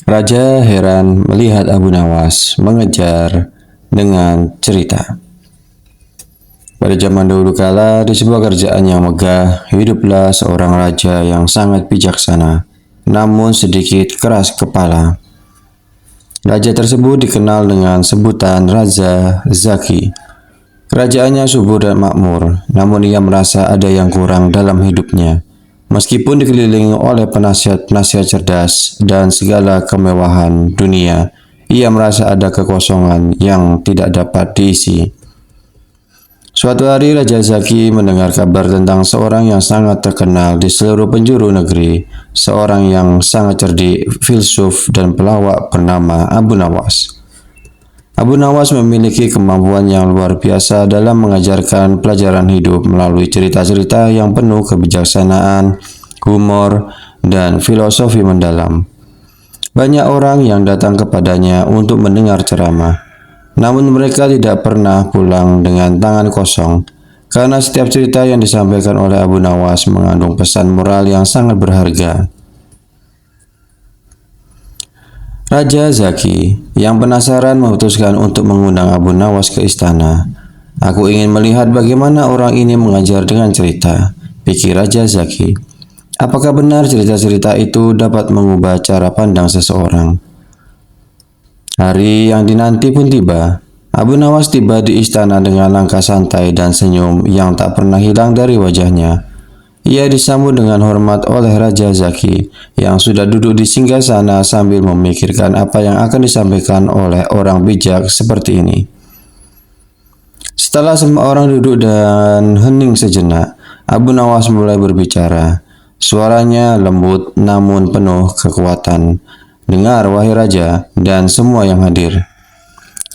Raja heran melihat Abu Nawas mengejar dengan cerita. Pada zaman dahulu kala, di sebuah kerajaan yang megah, hiduplah seorang raja yang sangat bijaksana, namun sedikit keras kepala. Raja tersebut dikenal dengan sebutan Raja Zaki. Kerajaannya subur dan makmur, namun ia merasa ada yang kurang dalam hidupnya. Meskipun dikelilingi oleh penasihat-penasihat cerdas dan segala kemewahan dunia, ia merasa ada kekosongan yang tidak dapat diisi. Suatu hari Raja Zaki mendengar kabar tentang seorang yang sangat terkenal di seluruh penjuru negeri, seorang yang sangat cerdik, filsuf, dan pelawak bernama Abu Nawas. Abu Nawas memiliki kemampuan yang luar biasa dalam mengajarkan pelajaran hidup melalui cerita-cerita yang penuh kebijaksanaan, humor, dan filosofi mendalam. Banyak orang yang datang kepadanya untuk mendengar ceramah, namun mereka tidak pernah pulang dengan tangan kosong, karena setiap cerita yang disampaikan oleh Abu Nawas mengandung pesan moral yang sangat berharga. Raja Zaki yang penasaran memutuskan untuk mengundang Abu Nawas ke istana. Aku ingin melihat bagaimana orang ini mengajar dengan cerita, pikir Raja Zaki. Apakah benar cerita-cerita itu dapat mengubah cara pandang seseorang? Hari yang dinanti pun tiba. Abu Nawas tiba di istana dengan langkah santai dan senyum yang tak pernah hilang dari wajahnya. Ia disambut dengan hormat oleh Raja Zaki yang sudah duduk di singgasana sambil memikirkan apa yang akan disampaikan oleh orang bijak seperti ini. Setelah semua orang duduk dan hening sejenak, Abu Nawas mulai berbicara. Suaranya lembut namun penuh kekuatan. Dengar wahai Raja dan semua yang hadir.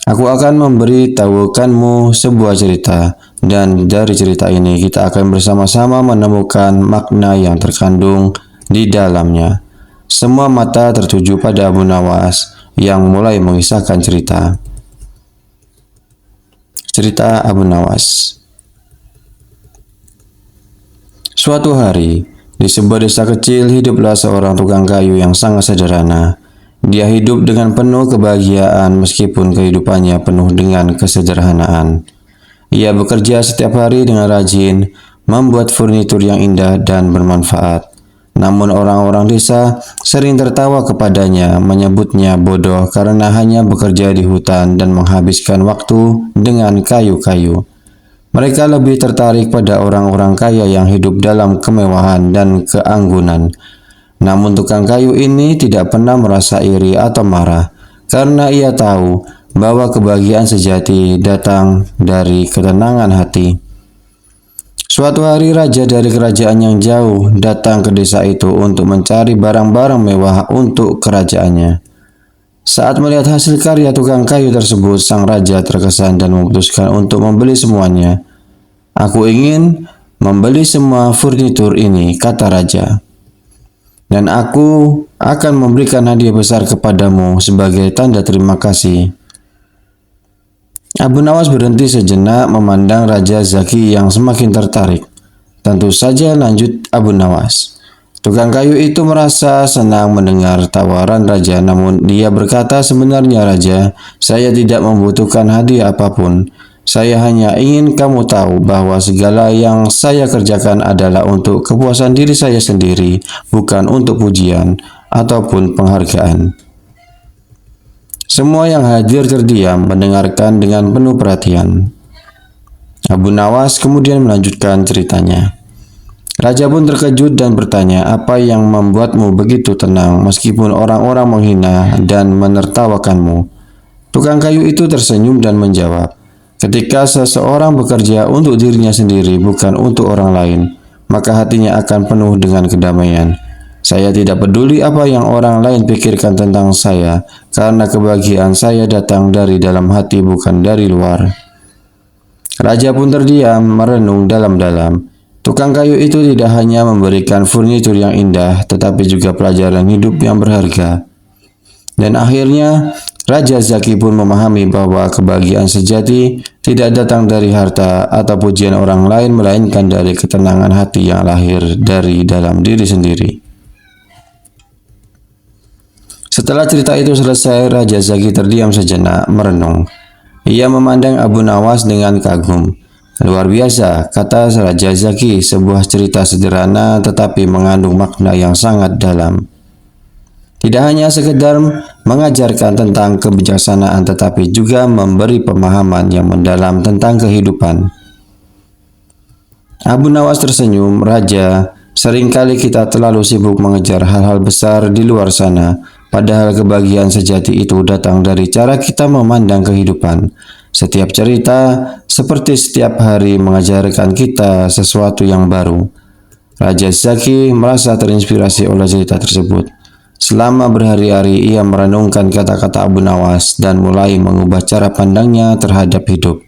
Aku akan memberitahukanmu sebuah cerita, dan dari cerita ini kita akan bersama-sama menemukan makna yang terkandung di dalamnya. Semua mata tertuju pada Abu Nawas yang mulai mengisahkan cerita. Cerita Abu Nawas. Suatu hari, di sebuah desa kecil hiduplah seorang tukang kayu yang sangat sederhana. Dia hidup dengan penuh kebahagiaan meskipun kehidupannya penuh dengan kesederhanaan. Ia bekerja setiap hari dengan rajin, membuat furnitur yang indah dan bermanfaat. Namun orang-orang desa sering tertawa kepadanya, menyebutnya bodoh karena hanya bekerja di hutan dan menghabiskan waktu dengan kayu-kayu. Mereka lebih tertarik pada orang-orang kaya yang hidup dalam kemewahan dan keanggunan. Namun tukang kayu ini tidak pernah merasa iri atau marah, karena ia tahu bahwa kebahagiaan sejati datang dari ketenangan hati. Suatu hari raja dari kerajaan yang jauh datang ke desa itu untuk mencari barang-barang mewah untuk kerajaannya. Saat melihat hasil karya tukang kayu tersebut, sang raja terkesan dan memutuskan untuk membeli semuanya. Aku ingin membeli semua furnitur ini, kata raja. Dan aku akan memberikan hadiah besar kepadamu sebagai tanda terima kasih. Abu Nawas berhenti sejenak memandang Raja Zaki yang semakin tertarik. Tentu saja, lanjut Abu Nawas. Tukang kayu itu merasa senang mendengar tawaran raja, namun dia berkata, sebenarnya raja, saya tidak membutuhkan hadiah apapun. Saya hanya ingin kamu tahu bahwa segala yang saya kerjakan adalah untuk kepuasan diri saya sendiri, bukan untuk pujian ataupun penghargaan. Semua yang hadir terdiam mendengarkan dengan penuh perhatian. Abu Nawas kemudian melanjutkan ceritanya. Raja pun terkejut dan bertanya, apa yang membuatmu begitu tenang meskipun orang-orang menghina dan menertawakanmu? Tukang kayu itu tersenyum dan menjawab, ketika seseorang bekerja untuk dirinya sendiri bukan untuk orang lain, maka hatinya akan penuh dengan kedamaian. Saya tidak peduli apa yang orang lain pikirkan tentang saya, karena kebahagiaan saya datang dari dalam hati bukan dari luar. Raja pun terdiam merenung dalam-dalam. Tukang kayu itu tidak hanya memberikan furnitur yang indah, tetapi juga pelajaran hidup yang berharga. Dan akhirnya, Raja Zaki pun memahami bahwa kebahagiaan sejati tidak datang dari harta atau pujian orang lain, melainkan dari ketenangan hati yang lahir dari dalam diri sendiri. Setelah cerita itu selesai, Raja Zaki terdiam sejenak, merenung. Ia memandang Abu Nawas dengan kagum. Luar biasa, kata Raja Zaki, sebuah cerita sederhana tetapi mengandung makna yang sangat dalam. Tidak hanya sekedar mengajarkan tentang kebijaksanaan, tetapi juga memberi pemahaman yang mendalam tentang kehidupan. Abu Nawas tersenyum, Raja, seringkali kita terlalu sibuk mengejar hal-hal besar di luar sana, padahal kebahagiaan sejati itu datang dari cara kita memandang kehidupan. Setiap cerita, seperti setiap hari, mengajarkan kita sesuatu yang baru. Raja Zaki merasa terinspirasi oleh cerita tersebut. Selama berhari-hari ia merenungkan kata-kata Abu Nawas dan mulai mengubah cara pandangnya terhadap hidup.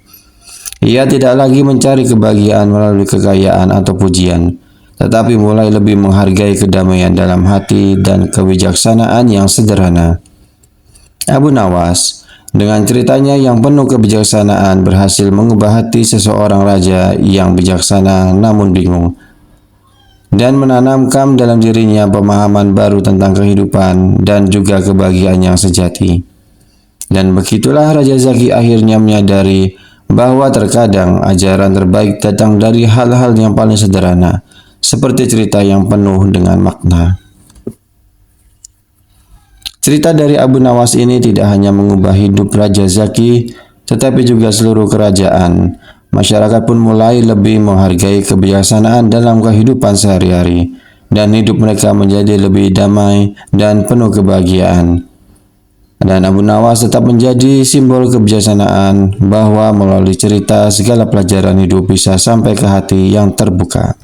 Ia tidak lagi mencari kebahagiaan melalui kekayaan atau pujian, tetapi mulai lebih menghargai kedamaian dalam hati dan kebijaksanaan yang sederhana. Abu Nawas, dengan ceritanya yang penuh kebijaksanaan, berhasil mengubah hati seseorang raja yang bijaksana namun bingung, dan menanamkan dalam dirinya pemahaman baru tentang kehidupan dan juga kebahagiaan yang sejati. Dan begitulah Raja Zaki akhirnya menyadari bahwa terkadang ajaran terbaik datang dari hal-hal yang paling sederhana, seperti cerita yang penuh dengan makna. Cerita dari Abu Nawas ini tidak hanya mengubah hidup Raja Zaki, tetapi juga seluruh kerajaan. Masyarakat pun mulai lebih menghargai kebijaksanaan dalam kehidupan sehari-hari, dan hidup mereka menjadi lebih damai dan penuh kebahagiaan. Dan Abu Nawas tetap menjadi simbol kebijaksanaan, bahwa melalui cerita segala pelajaran hidup bisa sampai ke hati yang terbuka.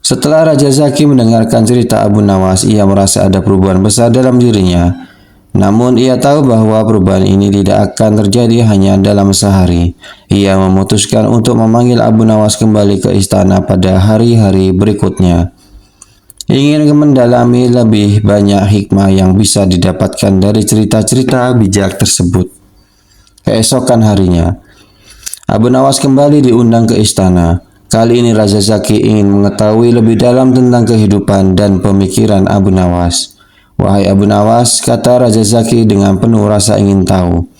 Setelah Raja Zaki mendengarkan cerita Abu Nawas, ia merasa ada perubahan besar dalam dirinya. Namun ia tahu bahwa perubahan ini tidak akan terjadi hanya dalam sehari. Ia memutuskan untuk memanggil Abu Nawas kembali ke istana pada hari-hari berikutnya. Ingin mendalami lebih banyak hikmah yang bisa didapatkan dari cerita-cerita bijak tersebut. Keesokan harinya, Abu Nawas kembali diundang ke istana. Kali ini Raja Zaki ingin mengetahui lebih dalam tentang kehidupan dan pemikiran Abu Nawas. Wahai Abu Nawas, kata Raja Zaki dengan penuh rasa ingin tahu.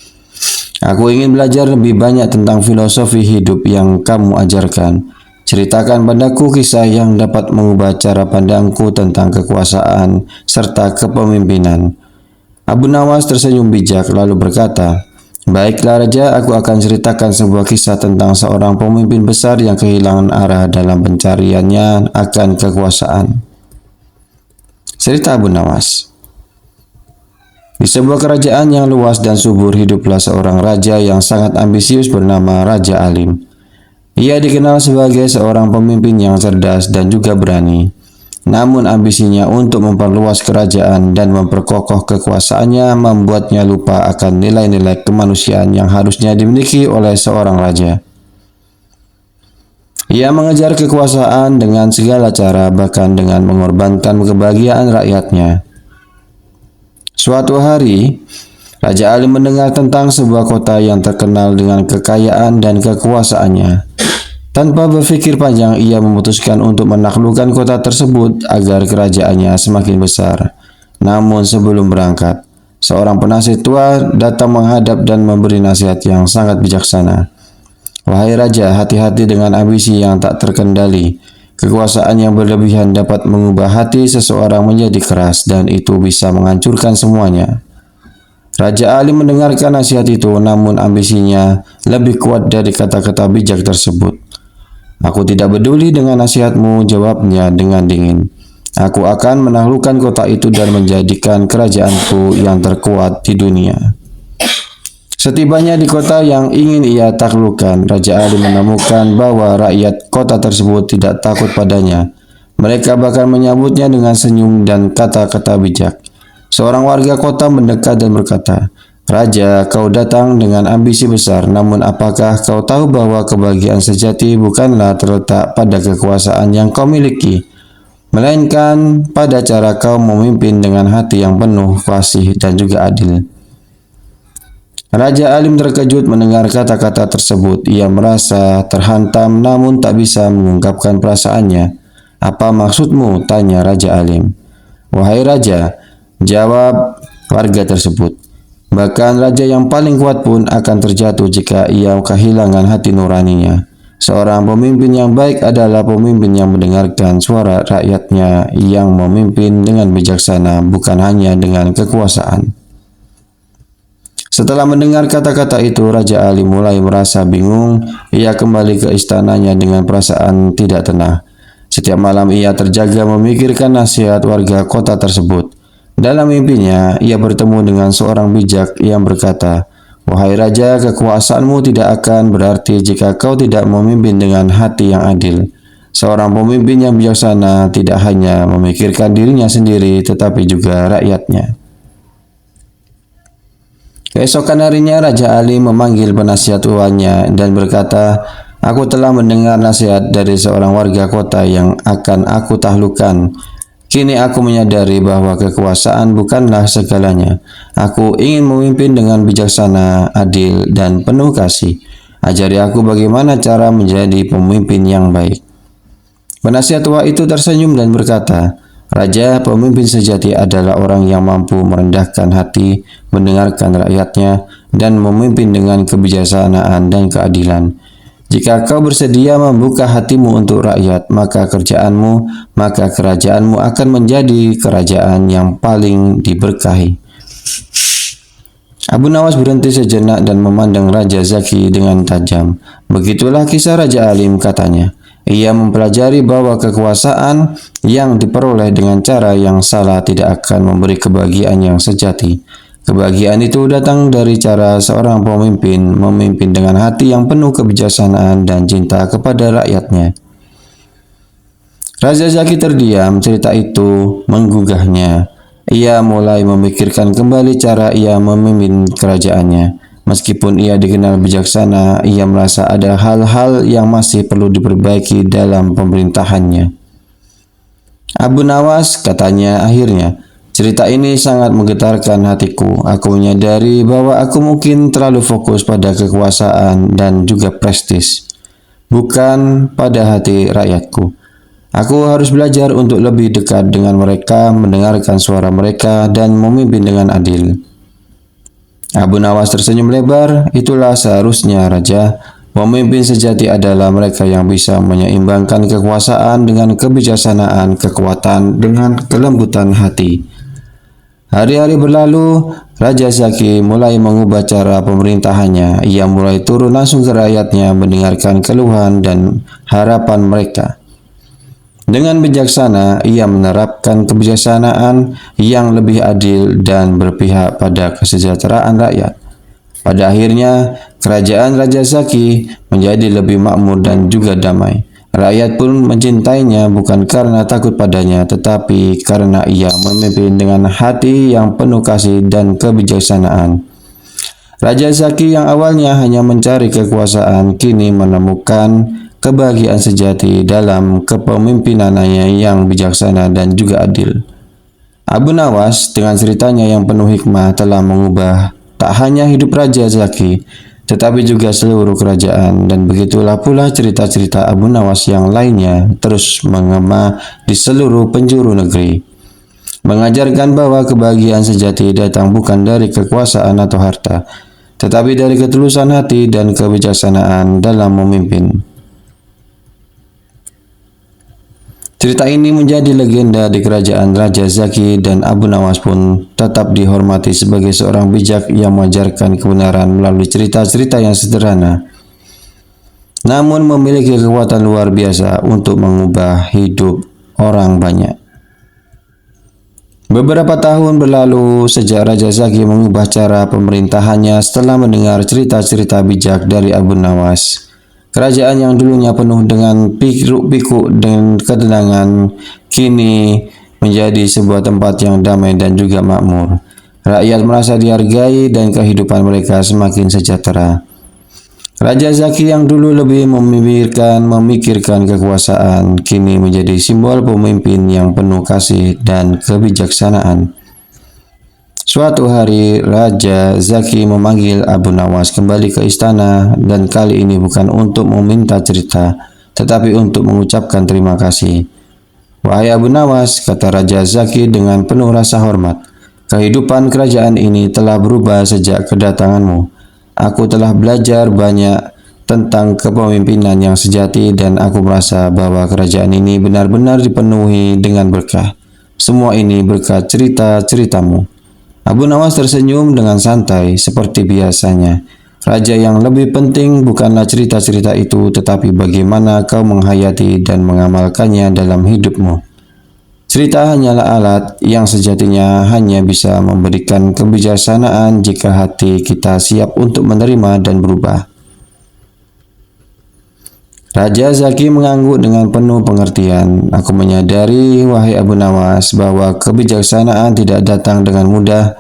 Aku ingin belajar lebih banyak tentang filosofi hidup yang kamu ajarkan. Ceritakan padaku kisah yang dapat mengubah cara pandangku tentang kekuasaan serta kepemimpinan. Abu Nawas tersenyum bijak lalu berkata, baiklah Raja, aku akan ceritakan sebuah kisah tentang seorang pemimpin besar yang kehilangan arah dalam pencariannya akan kekuasaan. Cerita Abu Nawas. Di sebuah kerajaan yang luas dan subur hiduplah seorang raja yang sangat ambisius bernama Raja Alim. Ia dikenal sebagai seorang pemimpin yang cerdas dan juga berani. Namun ambisinya untuk memperluas kerajaan dan memperkokoh kekuasaannya membuatnya lupa akan nilai-nilai kemanusiaan yang harusnya dimiliki oleh seorang raja. Ia mengejar kekuasaan dengan segala cara, bahkan dengan mengorbankan kebahagiaan rakyatnya. Suatu hari, Raja Alim mendengar tentang sebuah kota yang terkenal dengan kekayaan dan kekuasaannya. Tanpa berpikir panjang, ia memutuskan untuk menaklukkan kota tersebut agar kerajaannya semakin besar. Namun sebelum berangkat, seorang penasihat tua datang menghadap dan memberi nasihat yang sangat bijaksana. Wahai Raja, hati-hati dengan ambisi yang tak terkendali. Kekuasaan yang berlebihan dapat mengubah hati seseorang menjadi keras dan itu bisa menghancurkan semuanya. Raja Alim mendengarkan nasihat itu, namun ambisinya lebih kuat dari kata-kata bijak tersebut. Aku tidak peduli dengan nasihatmu, jawabnya dengan dingin. Aku akan menaklukkan kota itu dan menjadikan kerajaanku yang terkuat di dunia. Setibanya di kota yang ingin ia taklukkan, Raja Alim menemukan bahwa rakyat kota tersebut tidak takut padanya. Mereka bahkan menyambutnya dengan senyum dan kata-kata bijak. Seorang warga kota mendekat dan berkata, Raja, kau datang dengan ambisi besar, namun apakah kau tahu bahwa kebahagiaan sejati bukanlah terletak pada kekuasaan yang kau miliki, melainkan pada cara kau memimpin dengan hati yang penuh kasih dan juga adil. Raja Alim terkejut mendengar kata-kata tersebut. Ia merasa terhantam namun tak bisa mengungkapkan perasaannya. Apa maksudmu? Tanya Raja Alim. "Wahai raja," jawab warga tersebut, "bahkan raja yang paling kuat pun akan terjatuh jika ia kehilangan hati nuraninya. Seorang pemimpin yang baik adalah pemimpin yang mendengarkan suara rakyatnya, yang memimpin dengan bijaksana, bukan hanya dengan kekuasaan." Setelah mendengar kata-kata itu, Raja Ali mulai merasa bingung. Ia kembali ke istananya dengan perasaan tidak tenang. Setiap malam ia terjaga memikirkan nasihat warga kota tersebut. Dalam mimpinya, ia bertemu dengan seorang bijak yang berkata, "Wahai raja, kekuasaanmu tidak akan berarti jika kau tidak memimpin dengan hati yang adil. Seorang pemimpin yang bijaksana tidak hanya memikirkan dirinya sendiri, tetapi juga rakyatnya." Keesokan harinya Raja Ali memanggil penasihat tuannya dan berkata, "Aku telah mendengar nasihat dari seorang warga kota yang akan aku taklukkan. Kini aku menyadari bahwa kekuasaan bukanlah segalanya. Aku ingin memimpin dengan bijaksana, adil, dan penuh kasih. Ajari aku bagaimana cara menjadi pemimpin yang baik." Penasihat tua itu tersenyum dan berkata, "Raja, pemimpin sejati adalah orang yang mampu merendahkan hati, mendengarkan rakyatnya, dan memimpin dengan kebijaksanaan dan keadilan. Jika kau bersedia membuka hatimu untuk rakyat, maka kerajaanmu akan menjadi kerajaan yang paling diberkahi." Abu Nawas berhenti sejenak dan memandang Raja Zaki dengan tajam. "Begitulah kisah Raja Alim," katanya. "Ia mempelajari bahwa kekuasaan yang diperoleh dengan cara yang salah tidak akan memberi kebahagiaan yang sejati. Kebahagiaan itu datang dari cara seorang pemimpin memimpin dengan hati yang penuh kebijaksanaan dan cinta kepada rakyatnya." Raja Zaki terdiam. Cerita itu menggugahnya. Ia mulai memikirkan kembali cara ia memimpin kerajaannya. Meskipun ia dikenal bijaksana, ia merasa ada hal-hal yang masih perlu diperbaiki dalam pemerintahannya. "Abu Nawas," katanya akhirnya, "cerita ini sangat menggetarkan hatiku. Aku menyadari bahwa aku mungkin terlalu fokus pada kekuasaan dan juga prestis, bukan pada hati rakyatku. Aku harus belajar untuk lebih dekat dengan mereka, mendengarkan suara mereka, dan memimpin dengan adil." Abu Nawas tersenyum lebar. "Itulah seharusnya, Raja. Pemimpin sejati adalah mereka yang bisa menyeimbangkan kekuasaan dengan kebijaksanaan, kekuatan dengan kelembutan hati." Hari-hari berlalu, Raja Zaki mulai mengubah cara pemerintahannya. Ia mulai turun langsung ke rakyatnya, mendengarkan keluhan dan harapan mereka. Dengan bijaksana, ia menerapkan kebijaksanaan yang lebih adil dan berpihak pada kesejahteraan rakyat. Pada akhirnya, kerajaan Raja Zaki menjadi lebih makmur dan juga damai. Rakyat pun mencintainya bukan karena takut padanya, tetapi karena ia memimpin dengan hati yang penuh kasih dan kebijaksanaan. Raja Zaki yang awalnya hanya mencari kekuasaan, kini menemukan kebahagiaan sejati dalam kepemimpinannya yang bijaksana dan juga adil. Abu Nawas dengan ceritanya yang penuh hikmah telah mengubah tak hanya hidup Raja Zaki, tetapi juga seluruh kerajaan, dan begitulah pula cerita-cerita Abu Nawas yang lainnya terus mengema di seluruh penjuru negeri, mengajarkan bahwa kebahagiaan sejati datang bukan dari kekuasaan atau harta, tetapi dari ketulusan hati dan kebijaksanaan dalam memimpin. Cerita ini menjadi legenda di kerajaan Raja Zaki, dan Abu Nawas pun tetap dihormati sebagai seorang bijak yang mengajarkan kebenaran melalui cerita-cerita yang sederhana, namun memiliki kekuatan luar biasa untuk mengubah hidup orang banyak. Beberapa tahun berlalu sejak Raja Zaki mengubah cara pemerintahannya setelah mendengar cerita-cerita bijak dari Abu Nawas. Kerajaan yang dulunya penuh dengan pikuk-pikuk dan ketenangan kini menjadi sebuah tempat yang damai dan juga makmur. Rakyat merasa dihargai dan kehidupan mereka semakin sejahtera. Raja Zaki yang dulu lebih memikirkan kekuasaan, kini menjadi simbol pemimpin yang penuh kasih dan kebijaksanaan. Suatu hari, Raja Zaki memanggil Abu Nawas kembali ke istana, dan kali ini bukan untuk meminta cerita, tetapi untuk mengucapkan terima kasih. "Wahai Abu Nawas," kata Raja Zaki dengan penuh rasa hormat, "kehidupan kerajaan ini telah berubah sejak kedatanganmu. Aku telah belajar banyak tentang kepemimpinan yang sejati dan aku merasa bahwa kerajaan ini benar-benar dipenuhi dengan berkah. Semua ini berkat cerita-ceritamu." Abu Nawas tersenyum dengan santai seperti biasanya. "Raja, yang lebih penting bukanlah cerita-cerita itu, tetapi bagaimana kau menghayati dan mengamalkannya dalam hidupmu. Cerita hanyalah alat yang sejatinya hanya bisa memberikan kebijaksanaan jika hati kita siap untuk menerima dan berubah." Raja Zaki mengangguk dengan penuh pengertian. "Aku menyadari, wahai Abu Nawas, bahwa kebijaksanaan tidak datang dengan mudah.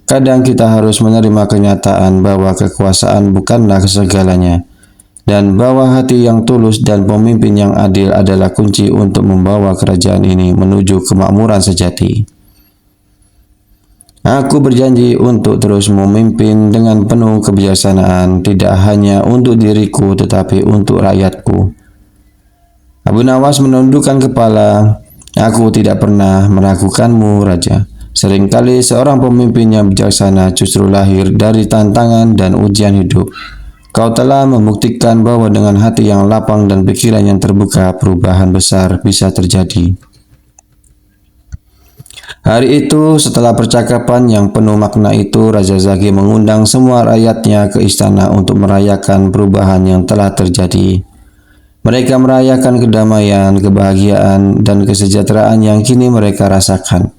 Kadang kita harus menerima kenyataan bahwa kekuasaan bukanlah segalanya, dan bahwa hati yang tulus dan pemimpin yang adil adalah kunci untuk membawa kerajaan ini menuju kemakmuran sejati. Aku berjanji untuk terus memimpin dengan penuh kebijaksanaan, tidak hanya untuk diriku tetapi untuk rakyatku." Abu Nawas menundukkan kepala. "Aku tidak pernah meragukanmu, Raja. Seringkali seorang pemimpin yang bijaksana justru lahir dari tantangan dan ujian hidup. Kau telah membuktikan bahwa dengan hati yang lapang dan pikiran yang terbuka, perubahan besar bisa terjadi." Hari itu, setelah percakapan yang penuh makna itu, Raja Zaki mengundang semua rakyatnya ke istana untuk merayakan perubahan yang telah terjadi. Mereka merayakan kedamaian, kebahagiaan, dan kesejahteraan yang kini mereka rasakan.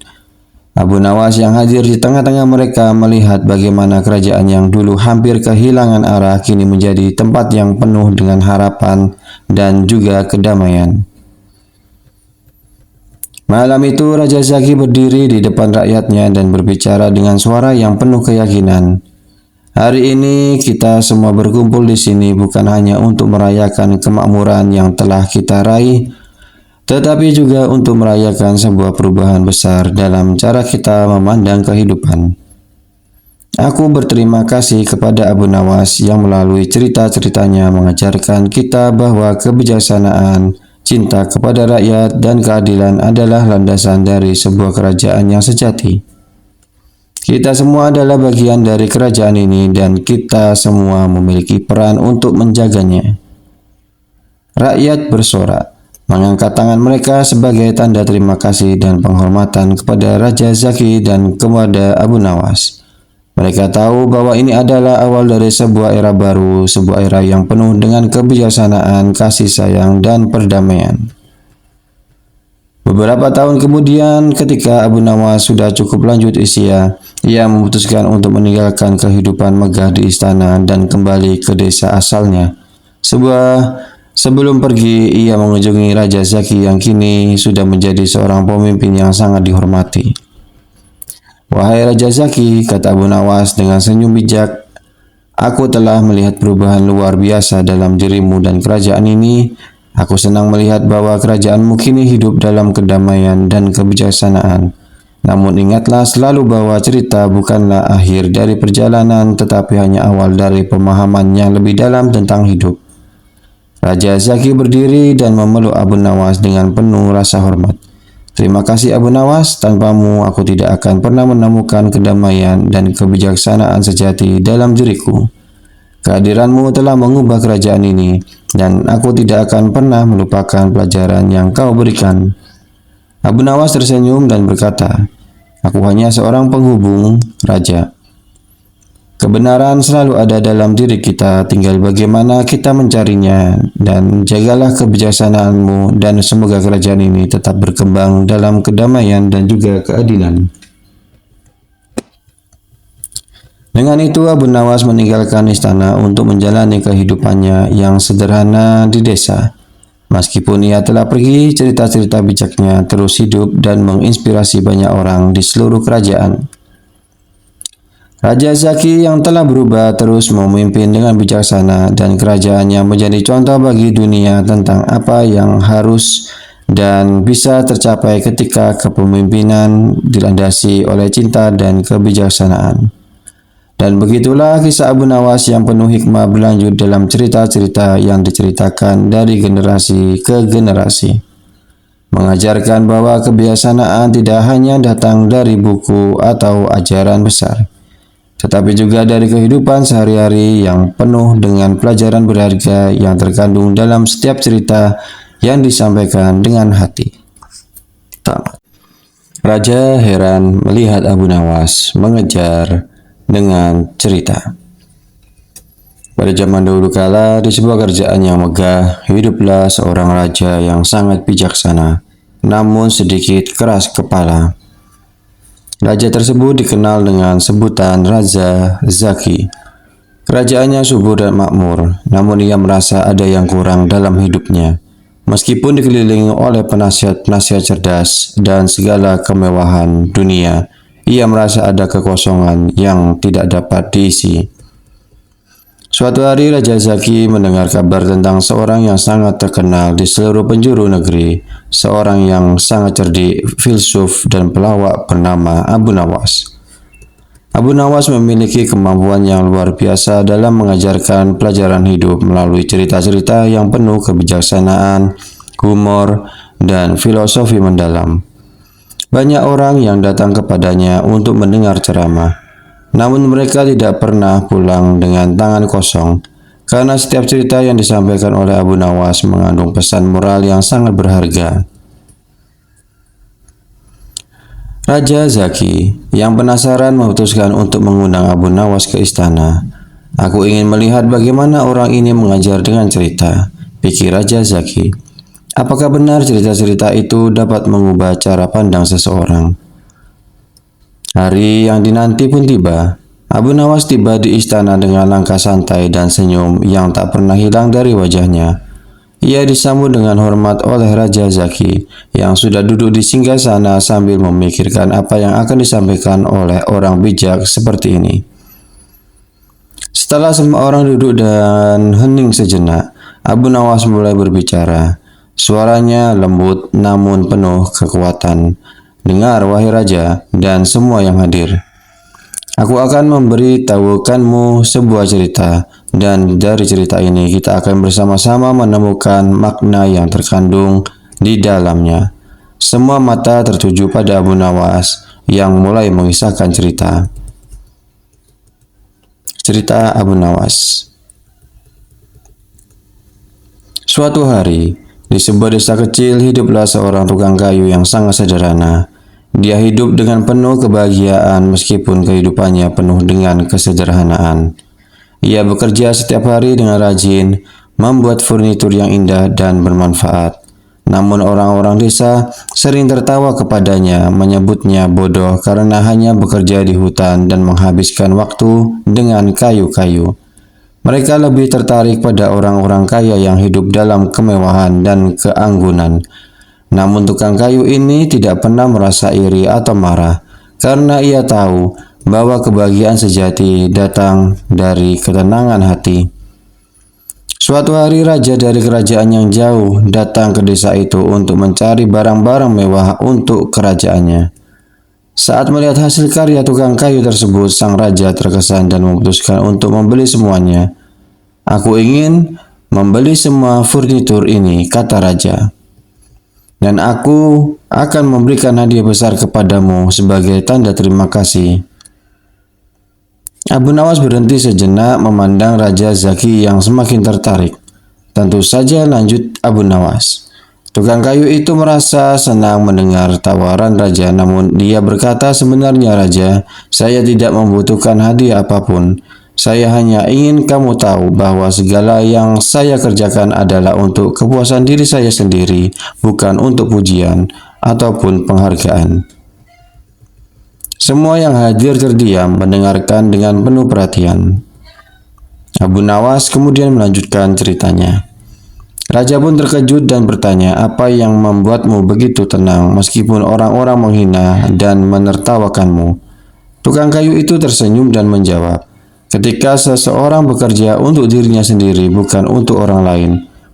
Abu Nawas yang hadir di tengah-tengah mereka melihat bagaimana kerajaan yang dulu hampir kehilangan arah kini menjadi tempat yang penuh dengan harapan dan juga kedamaian. Malam itu Raja Zaki berdiri di depan rakyatnya dan berbicara dengan suara yang penuh keyakinan. "Hari ini kita semua berkumpul di sini bukan hanya untuk merayakan kemakmuran yang telah kita raih, tetapi juga untuk merayakan sebuah perubahan besar dalam cara kita memandang kehidupan. Aku berterima kasih kepada Abu Nawas yang melalui cerita-ceritanya mengajarkan kita bahwa kebijaksanaan, cinta kepada rakyat, dan keadilan adalah landasan dari sebuah kerajaan yang sejati. Kita semua adalah bagian dari kerajaan ini dan kita semua memiliki peran untuk menjaganya." Rakyat bersorak, mengangkat tangan mereka sebagai tanda terima kasih dan penghormatan kepada Raja Zaki dan kepada Abu Nawas. Mereka tahu bahwa ini adalah awal dari sebuah era baru, sebuah era yang penuh dengan kebijaksanaan, kasih sayang, dan perdamaian. Beberapa tahun kemudian, ketika Abu Nawas sudah cukup lanjut usia, ia memutuskan untuk meninggalkan kehidupan megah di istana dan kembali ke desa asalnya. Sebelum pergi, ia mengunjungi Raja Zaki yang kini sudah menjadi seorang pemimpin yang sangat dihormati. "Wahai Raja Zaki," kata Abu Nawas dengan senyum bijak, "aku telah melihat perubahan luar biasa dalam dirimu dan kerajaan ini. Aku senang melihat bahwa kerajaanmu kini hidup dalam kedamaian dan kebijaksanaan. Namun ingatlah selalu bahwa cerita bukanlah akhir dari perjalanan, tetapi hanya awal dari pemahaman yang lebih dalam tentang hidup." Raja Zaki berdiri dan memeluk Abu Nawas dengan penuh rasa hormat. "Terima kasih Abu Nawas, tanpamu aku tidak akan pernah menemukan kedamaian dan kebijaksanaan sejati dalam diriku. Kehadiranmu telah mengubah kerajaan ini, dan aku tidak akan pernah melupakan pelajaran yang kau berikan." Abu Nawas tersenyum dan berkata, "Aku hanya seorang penghubung, Raja. Kebenaran selalu ada dalam diri kita, tinggal bagaimana kita mencarinya, dan jagalah kebijaksanaanmu dan semoga kerajaan ini tetap berkembang dalam kedamaian dan juga keadilan." Dengan itu Abu Nawas meninggalkan istana untuk menjalani kehidupannya yang sederhana di desa. Meskipun ia telah pergi, cerita-cerita bijaknya terus hidup dan menginspirasi banyak orang di seluruh kerajaan. Raja Zaki yang telah berubah terus memimpin dengan bijaksana dan kerajaannya menjadi contoh bagi dunia tentang apa yang harus dan bisa tercapai ketika kepemimpinan dilandasi oleh cinta dan kebijaksanaan. Dan begitulah kisah Abu Nawas yang penuh hikmah berlanjut dalam cerita-cerita yang diceritakan dari generasi ke generasi. mengajarkan bahwa kebiasaan tidak hanya datang dari buku atau ajaran besar, tetapi juga dari kehidupan sehari-hari yang penuh dengan pelajaran berharga yang terkandung dalam setiap cerita yang disampaikan dengan hati. Tamat. Raja heran melihat Abu Nawas mengejar dengan cerita. Pada zaman dahulu kala, di sebuah kerajaan yang megah, hiduplah seorang raja yang sangat bijaksana, namun sedikit keras kepala. Raja tersebut dikenal dengan sebutan Raja Zaki. Kerajaannya subur dan makmur, namun ia merasa ada yang kurang dalam hidupnya. Meskipun dikelilingi oleh penasihat-penasihat cerdas dan segala kemewahan dunia, ia merasa ada kekosongan yang tidak dapat diisi. Suatu hari Raja Zaki mendengar kabar tentang seorang yang sangat terkenal di seluruh penjuru negeri, seorang yang sangat cerdik, filsuf, dan pelawak bernama Abu Nawas. Abu Nawas memiliki kemampuan yang luar biasa dalam mengajarkan pelajaran hidup melalui cerita-cerita yang penuh kebijaksanaan, humor, dan filosofi mendalam. Banyak orang yang datang kepadanya untuk mendengar ceramah. Namun mereka tidak pernah pulang dengan tangan kosong, karena setiap cerita yang disampaikan oleh Abu Nawas mengandung pesan moral yang sangat berharga. Raja Zaki yang penasaran memutuskan untuk mengundang Abu Nawas ke istana. Aku ingin melihat bagaimana orang ini mengajar dengan cerita, pikir Raja Zaki. Apakah benar cerita-cerita itu dapat mengubah cara pandang seseorang? Hari yang dinanti pun tiba. Abu Nawas tiba di istana dengan langkah santai dan senyum yang tak pernah hilang dari wajahnya. Ia disambut dengan hormat oleh Raja Zaki yang sudah duduk di singgasana sambil memikirkan apa yang akan disampaikan oleh orang bijak seperti ini. Setelah semua orang duduk dan hening sejenak, Abu Nawas mulai berbicara. Suaranya lembut namun penuh kekuatan. Dengar, wahai raja, dan semua yang hadir. Aku akan memberitahukanmu sebuah cerita, dan dari cerita ini kita akan bersama-sama menemukan makna yang terkandung di dalamnya. Semua mata tertuju pada Abu Nawas yang mulai mengisahkan cerita. Cerita Abu Nawas. Suatu hari, di sebuah desa kecil hiduplah seorang tukang kayu yang sangat sederhana. Dia hidup dengan penuh kebahagiaan meskipun kehidupannya penuh dengan kesederhanaan. Ia bekerja setiap hari dengan rajin, membuat furnitur yang indah dan bermanfaat. Namun orang-orang desa sering tertawa kepadanya, menyebutnya bodoh karena hanya bekerja di hutan dan menghabiskan waktu dengan kayu-kayu. Mereka lebih tertarik pada orang-orang kaya yang hidup dalam kemewahan dan keanggunan. Namun tukang kayu ini tidak pernah merasa iri atau marah, karena ia tahu bahwa kebahagiaan sejati datang dari ketenangan hati. Suatu hari raja dari kerajaan yang jauh datang ke desa itu untuk mencari barang-barang mewah untuk kerajaannya. Saat melihat hasil karya tukang kayu tersebut, sang raja terkesan dan memutuskan untuk membeli semuanya. Aku ingin membeli semua furnitur ini, kata raja. Dan aku akan memberikan hadiah besar kepadamu sebagai tanda terima kasih. Abu Nawas berhenti sejenak memandang Raja Zaki yang semakin tertarik. Tentu saja, lanjut Abu Nawas. Tukang kayu itu merasa senang mendengar tawaran raja, namun dia berkata, sebenarnya raja, saya tidak membutuhkan hadiah apapun. Saya hanya ingin kamu tahu bahwa segala yang saya kerjakan adalah untuk kepuasan diri saya sendiri, bukan untuk pujian ataupun penghargaan. Semua yang hadir terdiam mendengarkan dengan penuh perhatian. Abu Nawas kemudian melanjutkan ceritanya. Raja pun terkejut dan bertanya, apa yang membuatmu begitu tenang meskipun orang-orang menghina dan menertawakanmu? Tukang kayu itu tersenyum dan menjawab, ketika seseorang bekerja untuk dirinya sendiri, bukan untuk orang lain,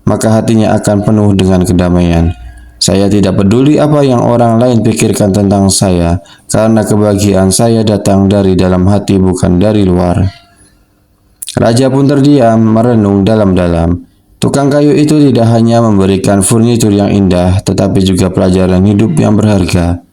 maka hatinya akan penuh dengan kedamaian. Saya tidak peduli apa yang orang lain pikirkan tentang saya, karena kebahagiaan saya datang dari dalam hati, bukan dari luar. Raja pun terdiam, merenung dalam-dalam. Tukang kayu itu tidak hanya memberikan furnitur yang indah, tetapi juga pelajaran hidup yang berharga.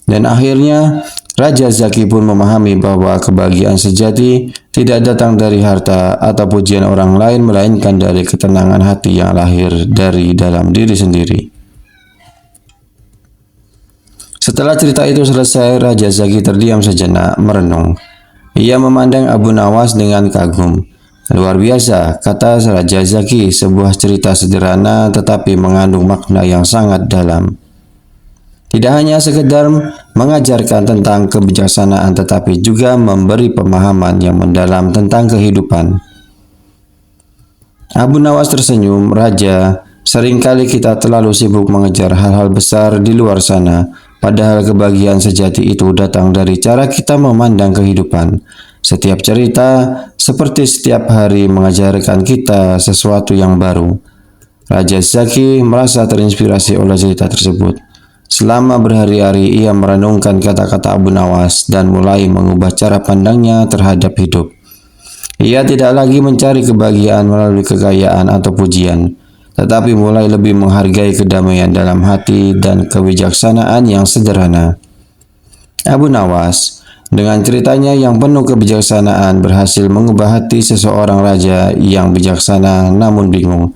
Dan akhirnya, Raja Zaki pun memahami bahwa kebahagiaan sejati tidak datang dari harta atau pujian orang lain, melainkan dari ketenangan hati yang lahir dari dalam diri sendiri. Setelah cerita itu selesai, Raja Zaki terdiam sejenak, merenung. Ia memandang Abu Nawas dengan kagum. Luar biasa, kata Raja Zaki, sebuah cerita sederhana tetapi mengandung makna yang sangat dalam. Tidak hanya sekedar mengajarkan tentang kebijaksanaan, tetapi juga memberi pemahaman yang mendalam tentang kehidupan. Abu Nawas tersenyum, Raja, seringkali kita terlalu sibuk mengejar hal-hal besar di luar sana, padahal kebahagiaan sejati itu datang dari cara kita memandang kehidupan. Setiap cerita, seperti setiap hari, mengajarkan kita sesuatu yang baru. Raja Zaki merasa terinspirasi oleh cerita tersebut. Selama berhari-hari ia merenungkan kata-kata Abu Nawas dan mulai mengubah cara pandangnya terhadap hidup. Ia tidak lagi mencari kebahagiaan melalui kekayaan atau pujian, tetapi mulai lebih menghargai kedamaian dalam hati dan kebijaksanaan yang sederhana. Abu Nawas, dengan ceritanya yang penuh kebijaksanaan, berhasil mengubah hati seseorang raja yang bijaksana namun bingung,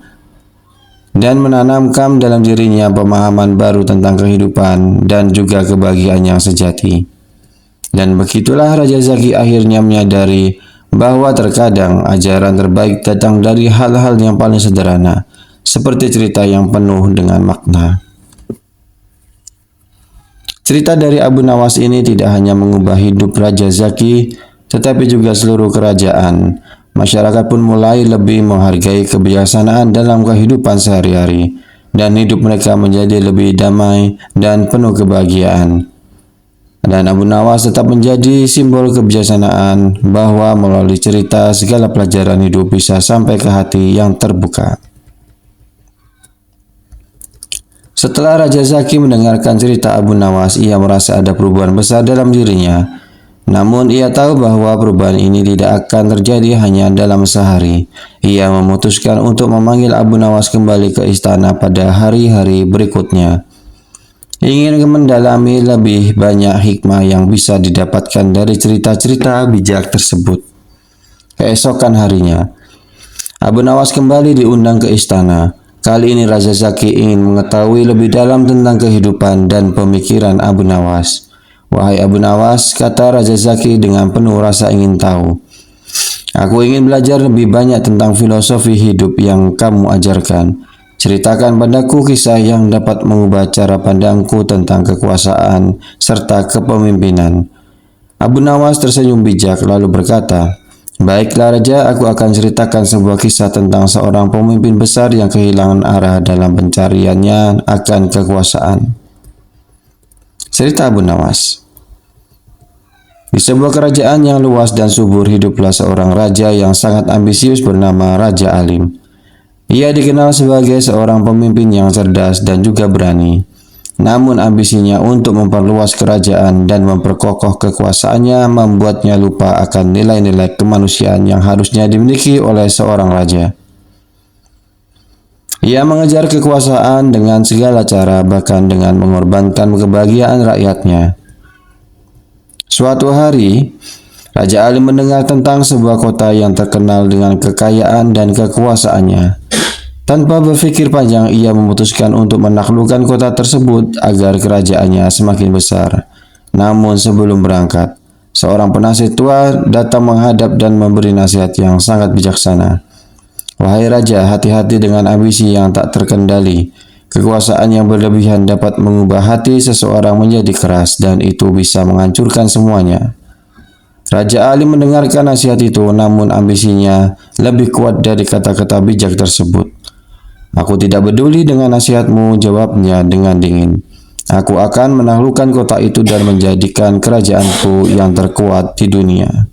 dan menanamkan dalam dirinya pemahaman baru tentang kehidupan dan juga kebahagiaan yang sejati. Dan begitulah Raja Zaki akhirnya menyadari bahwa terkadang ajaran terbaik datang dari hal-hal yang paling sederhana, seperti cerita yang penuh dengan makna. Cerita dari Abu Nawas ini tidak hanya mengubah hidup Raja Zaki, tetapi juga seluruh kerajaan. Masyarakat pun mulai lebih menghargai kebijaksanaan dalam kehidupan sehari-hari, dan hidup mereka menjadi lebih damai dan penuh kebahagiaan. Dan Abu Nawas tetap menjadi simbol kebijaksanaan, bahwa melalui cerita segala pelajaran hidup bisa sampai ke hati yang terbuka. Setelah Raja Zaki mendengarkan cerita Abu Nawas, ia merasa ada perubahan besar dalam dirinya. Namun ia tahu bahwa perubahan ini tidak akan terjadi hanya dalam sehari. Ia memutuskan untuk memanggil Abu Nawas kembali ke istana pada hari-hari berikutnya. Ingin mendalami lebih banyak hikmah yang bisa didapatkan dari cerita-cerita bijak tersebut. Keesokan harinya, Abu Nawas kembali diundang ke istana. Kali ini Raja Zaki ingin mengetahui lebih dalam tentang kehidupan dan pemikiran Abu Nawas. Wahai Abu Nawas, kata Raja Zaki dengan penuh rasa ingin tahu. Aku ingin belajar lebih banyak tentang filosofi hidup yang kamu ajarkan. Ceritakan padaku kisah yang dapat mengubah cara pandangku tentang kekuasaan serta kepemimpinan. Abu Nawas tersenyum bijak lalu berkata, baiklah Raja, aku akan ceritakan sebuah kisah tentang seorang pemimpin besar yang kehilangan arah dalam pencariannya akan kekuasaan. Cerita Abu Nawas. Di sebuah kerajaan yang luas dan subur hiduplah seorang raja yang sangat ambisius bernama Raja Alim. Ia dikenal sebagai seorang pemimpin yang cerdas dan juga berani. Namun ambisinya untuk memperluas kerajaan dan memperkokoh kekuasaannya membuatnya lupa akan nilai-nilai kemanusiaan yang harusnya dimiliki oleh seorang raja. Ia mengejar kekuasaan dengan segala cara, bahkan dengan mengorbankan kebahagiaan rakyatnya. Suatu hari, Raja Alim mendengar tentang sebuah kota yang terkenal dengan kekayaan dan kekuasaannya. Tanpa berpikir panjang, ia memutuskan untuk menaklukkan kota tersebut agar kerajaannya semakin besar. Namun sebelum berangkat, seorang penasihat tua datang menghadap dan memberi nasihat yang sangat bijaksana. Wahai Raja, hati-hati dengan ambisi yang tak terkendali. Kekuasaan yang berlebihan dapat mengubah hati seseorang menjadi keras dan itu bisa menghancurkan semuanya. Raja Alim mendengarkan nasihat itu, namun ambisinya lebih kuat dari kata-kata bijak tersebut. Aku tidak peduli dengan nasihatmu, jawabnya dengan dingin. Aku akan menaklukkan kota itu dan menjadikan kerajaanku yang terkuat di dunia.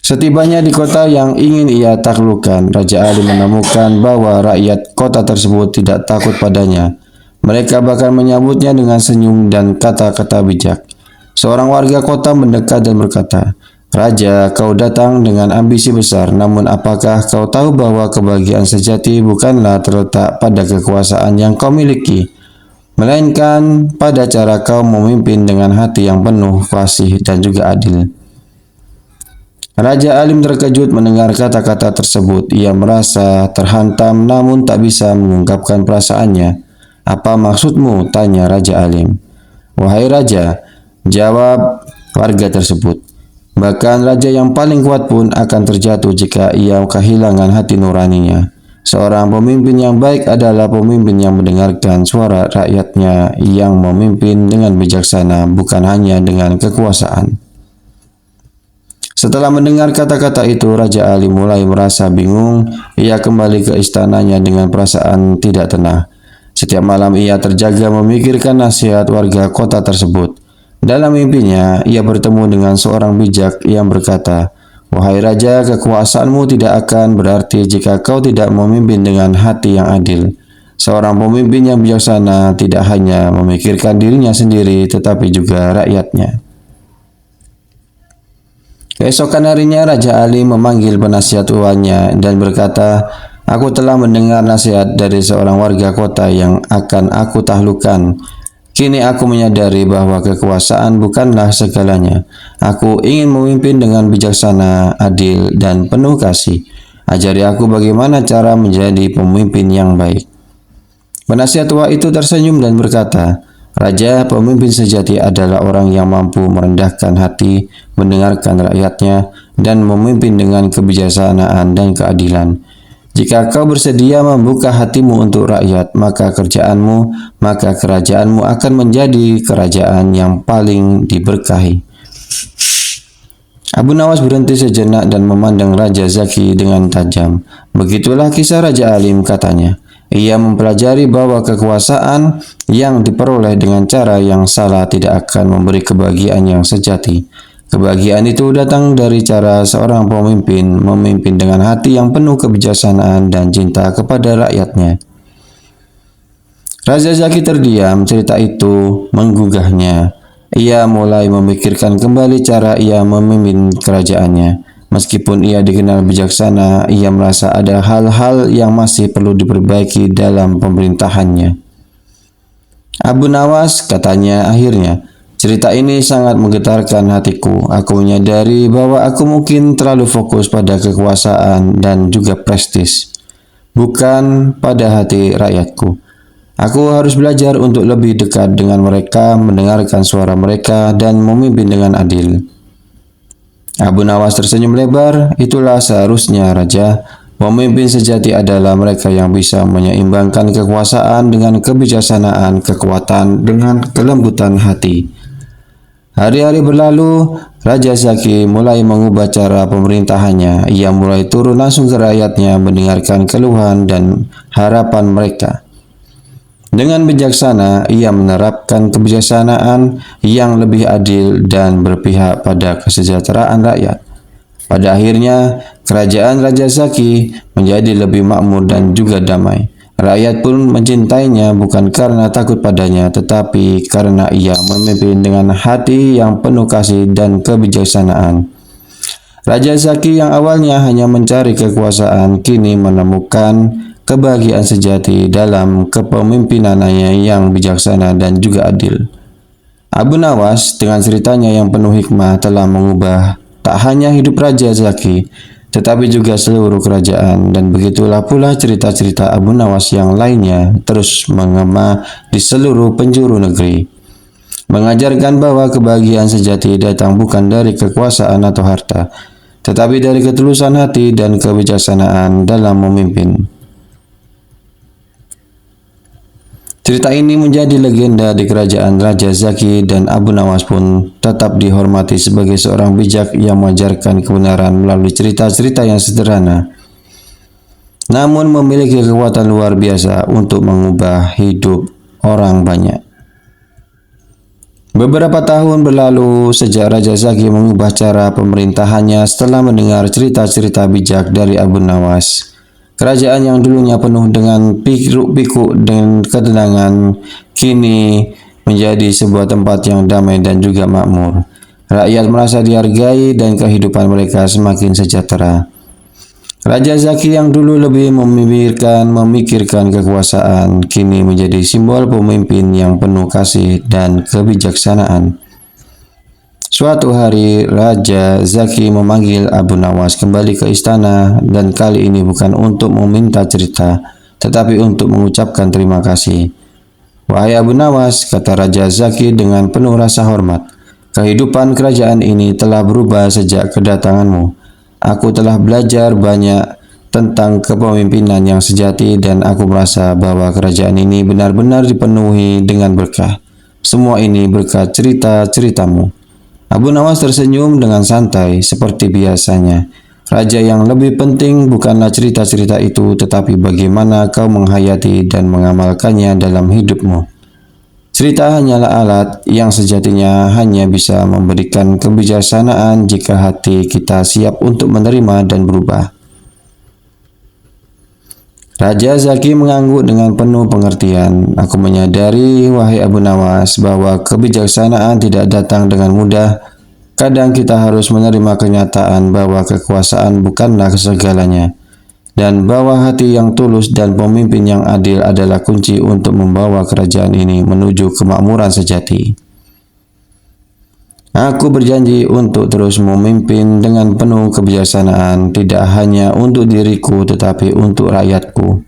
Setibanya di kota yang ingin ia taklukkan, Raja Ali menemukan bahwa rakyat kota tersebut tidak takut padanya. Mereka bahkan menyambutnya dengan senyum dan kata-kata bijak. Seorang warga kota mendekat dan berkata, Raja, kau datang dengan ambisi besar, namun apakah kau tahu bahwa kebahagiaan sejati bukanlah terletak pada kekuasaan yang kau miliki, melainkan pada cara kau memimpin dengan hati yang penuh kasih dan juga adil. Raja Alim terkejut mendengar kata-kata tersebut. Ia merasa terhantam namun tak bisa mengungkapkan perasaannya. Apa maksudmu? Tanya Raja Alim. Wahai Raja, jawab warga tersebut. Bahkan raja yang paling kuat pun akan terjatuh jika ia kehilangan hati nuraninya. Seorang pemimpin yang baik adalah pemimpin yang mendengarkan suara rakyatnya, yang memimpin dengan bijaksana, bukan hanya dengan kekuasaan. Setelah mendengar kata-kata itu, Raja Ali mulai merasa bingung. Ia kembali ke istananya dengan perasaan tidak tenang. Setiap malam ia terjaga memikirkan nasihat warga kota tersebut. Dalam mimpinya, ia bertemu dengan seorang bijak yang berkata, "Wahai Raja, kekuasaanmu tidak akan berarti jika kau tidak memimpin dengan hati yang adil. Seorang pemimpin yang bijaksana tidak hanya memikirkan dirinya sendiri, tetapi juga rakyatnya." Keesokan harinya, Raja Ali memanggil penasihat tuannya dan berkata, "Aku telah mendengar nasihat dari seorang warga kota yang akan aku taklukkan. Kini aku menyadari bahwa kekuasaan bukanlah segalanya. Aku ingin memimpin dengan bijaksana, adil, dan penuh kasih. Ajari aku bagaimana cara menjadi pemimpin yang baik." Penasihat tua itu tersenyum dan berkata, "Raja, pemimpin sejati adalah orang yang mampu merendahkan hati, mendengarkan rakyatnya, dan memimpin dengan kebijaksanaan dan keadilan. Jika kau bersedia membuka hatimu untuk rakyat, maka kerajaanmu akan menjadi kerajaan yang paling diberkahi." Abu Nawas berhenti sejenak dan memandang Raja Zaki dengan tajam. "Begitulah kisah Raja Alim," katanya. "Ia mempelajari bahwa kekuasaan yang diperoleh dengan cara yang salah tidak akan memberi kebahagiaan yang sejati. Kebahagiaan itu datang dari cara seorang pemimpin memimpin dengan hati yang penuh kebijaksanaan dan cinta kepada rakyatnya." Raja Zaki terdiam. Cerita itu menggugahnya. Ia mulai memikirkan kembali cara ia memimpin kerajaannya. Meskipun ia dikenal bijaksana, ia merasa ada hal-hal yang masih perlu diperbaiki dalam pemerintahannya. "Abu Nawas," katanya akhirnya, "cerita ini sangat menggetarkan hatiku. Aku menyadari bahwa aku mungkin terlalu fokus pada kekuasaan dan juga prestis, bukan pada hati rakyatku. Aku harus belajar untuk lebih dekat dengan mereka, mendengarkan suara mereka, dan memimpin dengan adil." Abu Nawas tersenyum lebar. "Itulah seharusnya, Raja. Pemimpin sejati adalah mereka yang bisa menyeimbangkan kekuasaan dengan kebijaksanaan, kekuatan dengan kelembutan hati." Hari-hari berlalu, Raja Zaki mulai mengubah cara pemerintahannya. Ia mulai turun langsung ke rakyatnya, mendengarkan keluhan dan harapan mereka. Dengan bijaksana, ia menerapkan kebijaksanaan yang lebih adil dan berpihak pada kesejahteraan rakyat. Pada akhirnya, kerajaan Raja Zaki menjadi lebih makmur dan juga damai. Rakyat pun mencintainya bukan karena takut padanya, tetapi karena ia memimpin dengan hati yang penuh kasih dan kebijaksanaan. Raja Zaki yang awalnya hanya mencari kekuasaan, kini menemukan kebahagiaan sejati dalam kepemimpinannya yang bijaksana dan juga adil. Abu Nawas dengan ceritanya yang penuh hikmah telah mengubah tak hanya hidup Raja Zaki, tetapi juga seluruh kerajaan, dan begitulah pula cerita-cerita Abu Nawas yang lainnya terus mengema di seluruh penjuru negeri, mengajarkan bahwa kebahagiaan sejati datang bukan dari kekuasaan atau harta, tetapi dari ketulusan hati dan kebijaksanaan dalam memimpin. Cerita ini menjadi legenda di kerajaan Raja Zaki, dan Abu Nawas pun tetap dihormati sebagai seorang bijak yang mengajarkan kebenaran melalui cerita-cerita yang sederhana, namun memiliki kekuatan luar biasa untuk mengubah hidup orang banyak. Beberapa tahun berlalu sejak Raja Zaki mengubah cara pemerintahannya setelah mendengar cerita-cerita bijak dari Abu Nawas. Kerajaan yang dulunya penuh dengan pikuk-pikuk dan ketenangan kini menjadi sebuah tempat yang damai dan juga makmur. Rakyat merasa dihargai dan kehidupan mereka semakin sejahtera. Raja Zaki yang dulu lebih memikirkan kekuasaan, kini menjadi simbol pemimpin yang penuh kasih dan kebijaksanaan. Suatu hari, Raja Zaki memanggil Abu Nawas kembali ke istana, dan kali ini bukan untuk meminta cerita, tetapi untuk mengucapkan terima kasih. "Wahai Abu Nawas," kata Raja Zaki dengan penuh rasa hormat, "kehidupan kerajaan ini telah berubah sejak kedatanganmu. Aku telah belajar banyak tentang kepemimpinan yang sejati dan aku merasa bahwa kerajaan ini benar-benar dipenuhi dengan berkah. Semua ini berkat cerita-ceritamu." Abu Nawas tersenyum dengan santai seperti biasanya. "Raja, yang lebih penting bukanlah cerita-cerita itu, tetapi bagaimana kau menghayati dan mengamalkannya dalam hidupmu. Cerita hanyalah alat yang sejatinya hanya bisa memberikan kebijaksanaan jika hati kita siap untuk menerima dan berubah." Raja Zaki mengangguk dengan penuh pengertian. "Aku menyadari, wahai Abu Nawas, bahwa kebijaksanaan tidak datang dengan mudah. Kadang kita harus menerima kenyataan bahwa kekuasaan bukanlah segalanya, dan bahwa hati yang tulus dan pemimpin yang adil adalah kunci untuk membawa kerajaan ini menuju kemakmuran sejati. Aku berjanji untuk terus memimpin dengan penuh kebijaksanaan, tidak hanya untuk diriku tetapi untuk rakyatku."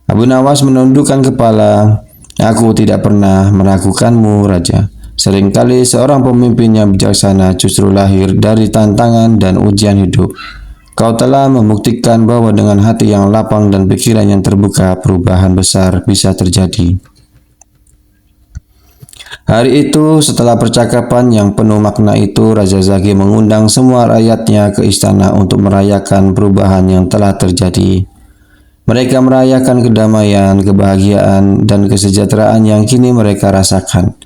Abu Nawas menundukkan kepala. "Aku tidak pernah meragukanmu, Raja. Seringkali seorang pemimpin yang bijaksana justru lahir dari tantangan dan ujian hidup. Kau telah membuktikan bahwa dengan hati yang lapang dan pikiran yang terbuka, perubahan besar bisa terjadi." Hari itu, setelah percakapan yang penuh makna itu, Raja Zaki mengundang semua rakyatnya ke istana untuk merayakan perubahan yang telah terjadi. Mereka merayakan kedamaian, kebahagiaan, dan kesejahteraan yang kini mereka rasakan.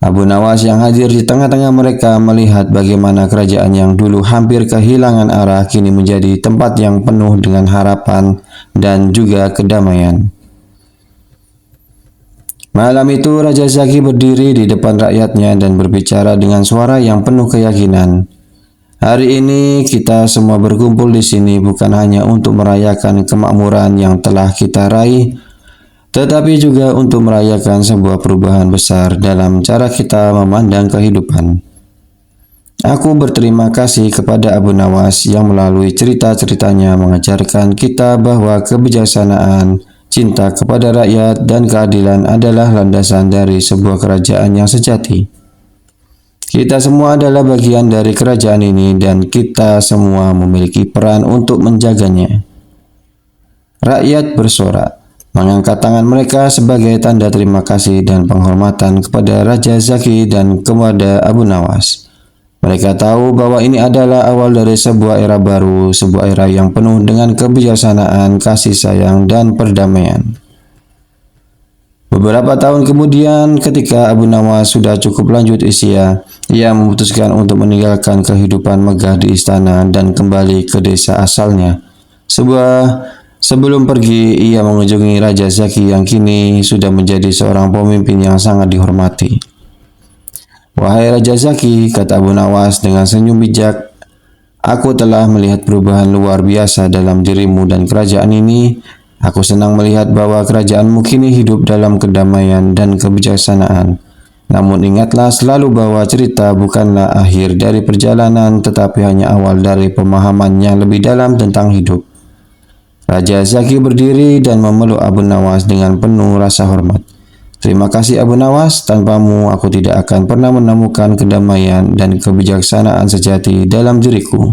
Abu Nawas yang hadir di tengah-tengah mereka melihat bagaimana kerajaan yang dulu hampir kehilangan arah kini menjadi tempat yang penuh dengan harapan dan juga kedamaian. Malam itu Raja Zaki berdiri di depan rakyatnya dan berbicara dengan suara yang penuh keyakinan. "Hari ini kita semua berkumpul di sini bukan hanya untuk merayakan kemakmuran yang telah kita raih, tetapi juga untuk merayakan sebuah perubahan besar dalam cara kita memandang kehidupan. Aku berterima kasih kepada Abu Nawas yang melalui cerita-ceritanya mengajarkan kita bahwa kebijaksanaan, cinta kepada rakyat, dan keadilan adalah landasan dari sebuah kerajaan yang sejati. Kita semua adalah bagian dari kerajaan ini dan kita semua memiliki peran untuk menjaganya." Rakyat bersorak, mengangkat tangan mereka sebagai tanda terima kasih dan penghormatan kepada Raja Zaki dan kepada Abu Nawas. Mereka tahu bahwa ini adalah awal dari sebuah era baru, sebuah era yang penuh dengan kebijaksanaan, kasih sayang, dan perdamaian. Beberapa tahun kemudian, ketika Abu Nawas sudah cukup lanjut usia, ia memutuskan untuk meninggalkan kehidupan megah di istana dan kembali ke desa asalnya. Sebelum pergi, ia mengunjungi Raja Zaki yang kini sudah menjadi seorang pemimpin yang sangat dihormati. "Wahai Raja Zaki," kata Abu Nawas dengan senyum bijak, "aku telah melihat perubahan luar biasa dalam dirimu dan kerajaan ini. Aku senang melihat bahwa kerajaanmu kini hidup dalam kedamaian dan kebijaksanaan. Namun ingatlah selalu bahwa cerita bukanlah akhir dari perjalanan, tetapi hanya awal dari pemahaman yang lebih dalam tentang hidup." Raja Zaki berdiri dan memeluk Abu Nawas dengan penuh rasa hormat. "Terima kasih Abu Nawas, tanpamu aku tidak akan pernah menemukan kedamaian dan kebijaksanaan sejati dalam diriku.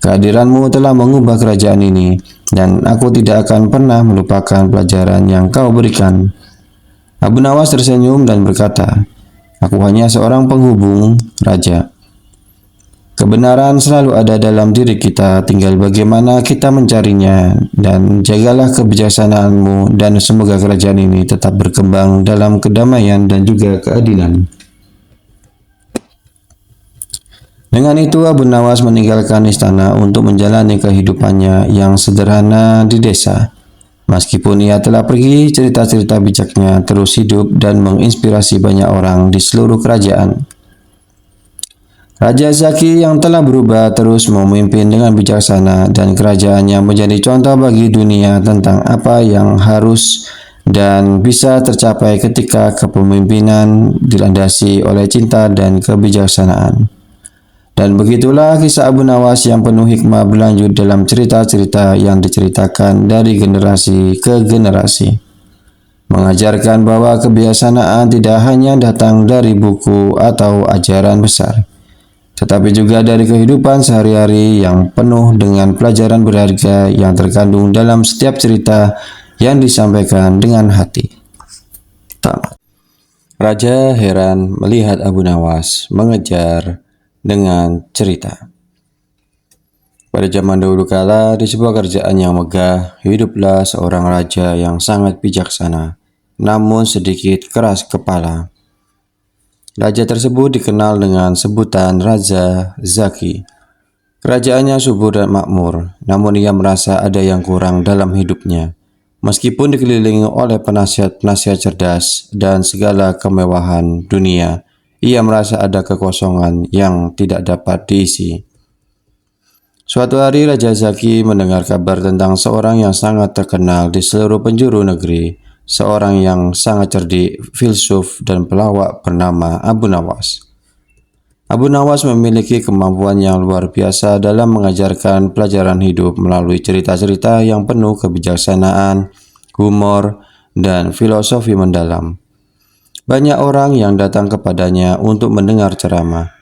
Kehadiranmu telah mengubah kerajaan ini, dan aku tidak akan pernah melupakan pelajaran yang kau berikan." Abu Nawas tersenyum dan berkata, "Aku hanya seorang penghubung, Raja. Kebenaran selalu ada dalam diri kita, tinggal bagaimana kita mencarinya, dan jagalah kebijaksanaanmu dan semoga kerajaan ini tetap berkembang dalam kedamaian dan juga keadilan." Dengan itu Abu Nawas meninggalkan istana untuk menjalani kehidupannya yang sederhana di desa. Meskipun ia telah pergi, cerita-cerita bijaknya terus hidup dan menginspirasi banyak orang di seluruh kerajaan. Raja Zaki yang telah berubah terus memimpin dengan bijaksana dan kerajaannya menjadi contoh bagi dunia tentang apa yang harus dan bisa tercapai ketika kepemimpinan dilandasi oleh cinta dan kebijaksanaan. Dan begitulah kisah Abu Nawas yang penuh hikmah berlanjut dalam cerita-cerita yang diceritakan dari generasi ke generasi. Mengajarkan bahwa kebijaksanaan tidak hanya datang dari buku atau ajaran besar, tetapi juga dari kehidupan sehari-hari yang penuh dengan pelajaran berharga yang terkandung dalam setiap cerita yang disampaikan dengan hati. Tamat. Raja heran melihat Abu Nawas mengejar dengan cerita. Pada zaman dahulu kala, di sebuah kerajaan yang megah, hiduplah seorang raja yang sangat bijaksana, namun sedikit keras kepala. Raja tersebut dikenal dengan sebutan Raja Zaki. Kerajaannya subur dan makmur, namun ia merasa ada yang kurang dalam hidupnya. Meskipun dikelilingi oleh penasihat-penasihat cerdas dan segala kemewahan dunia, ia merasa ada kekosongan yang tidak dapat diisi. Suatu hari Raja Zaki mendengar kabar tentang seorang yang sangat terkenal di seluruh penjuru negeri, seorang yang sangat cerdik, filsuf, dan pelawak bernama Abu Nawas. Abu Nawas memiliki kemampuan yang luar biasa dalam mengajarkan pelajaran hidup melalui cerita-cerita yang penuh kebijaksanaan, humor, dan filosofi mendalam. Banyak orang yang datang kepadanya untuk mendengar ceramah,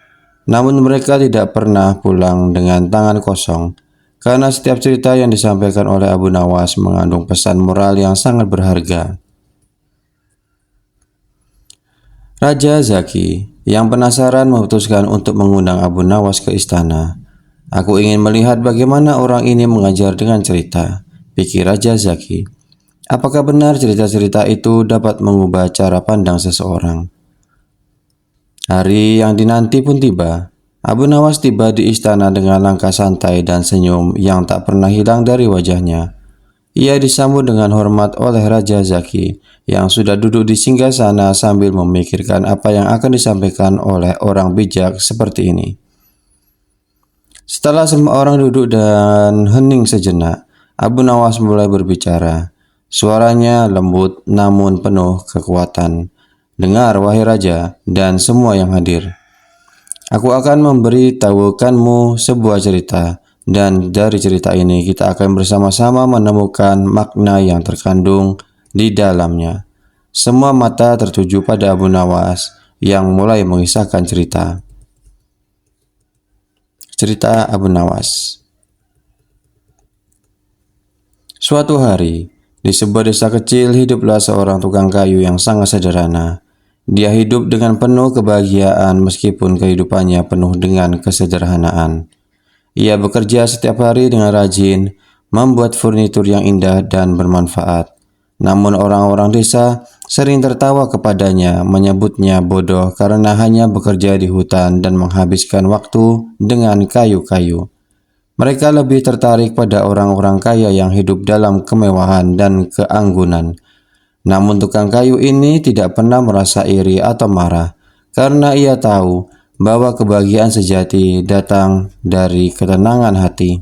namun mereka tidak pernah pulang dengan tangan kosong, karena setiap cerita yang disampaikan oleh Abu Nawas mengandung pesan moral yang sangat berharga. Raja Zaki yang penasaran memutuskan untuk mengundang Abu Nawas ke istana. Aku ingin melihat bagaimana orang ini mengajar dengan cerita, pikir Raja Zaki. Apakah benar cerita-cerita itu dapat mengubah cara pandang seseorang? Hari yang dinanti pun tiba. Abu Nawas tiba di istana dengan langkah santai dan senyum yang tak pernah hilang dari wajahnya. Ia disambut dengan hormat oleh Raja Zaki yang sudah duduk di singgasana sambil memikirkan apa yang akan disampaikan oleh orang bijak seperti ini. Setelah semua orang duduk dan hening sejenak, Abu Nawas mulai berbicara. Suaranya lembut namun penuh kekuatan. Dengar, wahai raja, dan semua yang hadir. Aku akan memberitahukanmu sebuah cerita, dan dari cerita ini kita akan bersama-sama menemukan makna yang terkandung di dalamnya. Semua mata tertuju pada Abu Nawas yang mulai mengisahkan cerita. Cerita Abu Nawas. Suatu hari, di sebuah desa kecil hiduplah seorang tukang kayu yang sangat sederhana. Dia hidup dengan penuh kebahagiaan meskipun kehidupannya penuh dengan kesederhanaan. Ia bekerja setiap hari dengan rajin, membuat furnitur yang indah dan bermanfaat. Namun orang-orang desa sering tertawa kepadanya, menyebutnya bodoh karena hanya bekerja di hutan dan menghabiskan waktu dengan kayu-kayu. Mereka lebih tertarik pada orang-orang kaya yang hidup dalam kemewahan dan keanggunan. Namun tukang kayu ini tidak pernah merasa iri atau marah, karena ia tahu bahwa kebahagiaan sejati datang dari ketenangan hati.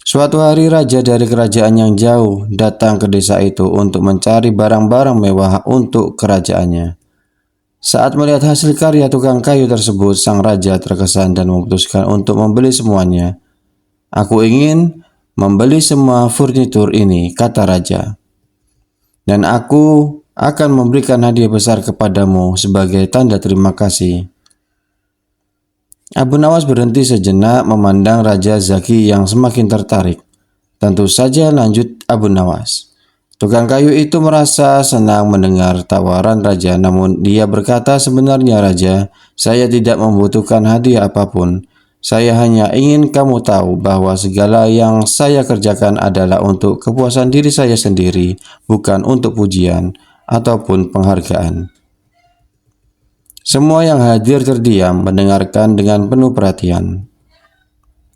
Suatu hari raja dari kerajaan yang jauh datang ke desa itu untuk mencari barang-barang mewah untuk kerajaannya. Saat melihat hasil karya tukang kayu tersebut, sang raja terkesan dan memutuskan untuk membeli semuanya. Aku ingin membeli semua furnitur ini, kata raja. Dan aku akan memberikan hadiah besar kepadamu sebagai tanda terima kasih. Abu Nawas berhenti sejenak memandang Raja Zaki yang semakin tertarik. Tentu saja, lanjut Abu Nawas. Tukang kayu itu merasa senang mendengar tawaran raja, namun dia berkata, sebenarnya raja, saya tidak membutuhkan hadiah apapun. Saya hanya ingin kamu tahu bahwa segala yang saya kerjakan adalah untuk kepuasan diri saya sendiri, bukan untuk pujian ataupun penghargaan. Semua yang hadir terdiam mendengarkan dengan penuh perhatian.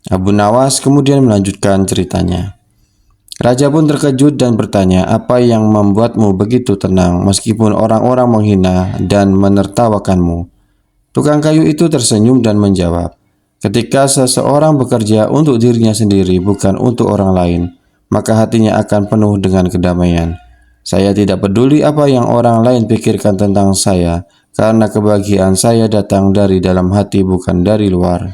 Abu Nawas kemudian melanjutkan ceritanya. Raja pun terkejut dan bertanya, apa yang membuatmu begitu tenang meskipun orang-orang menghina dan menertawakanmu? Tukang kayu itu tersenyum dan menjawab, "Ketika seseorang bekerja untuk dirinya sendiri, bukan untuk orang lain, maka hatinya akan penuh dengan kedamaian. Saya tidak peduli apa yang orang lain pikirkan tentang saya, karena kebahagiaan saya datang dari dalam hati, bukan dari luar."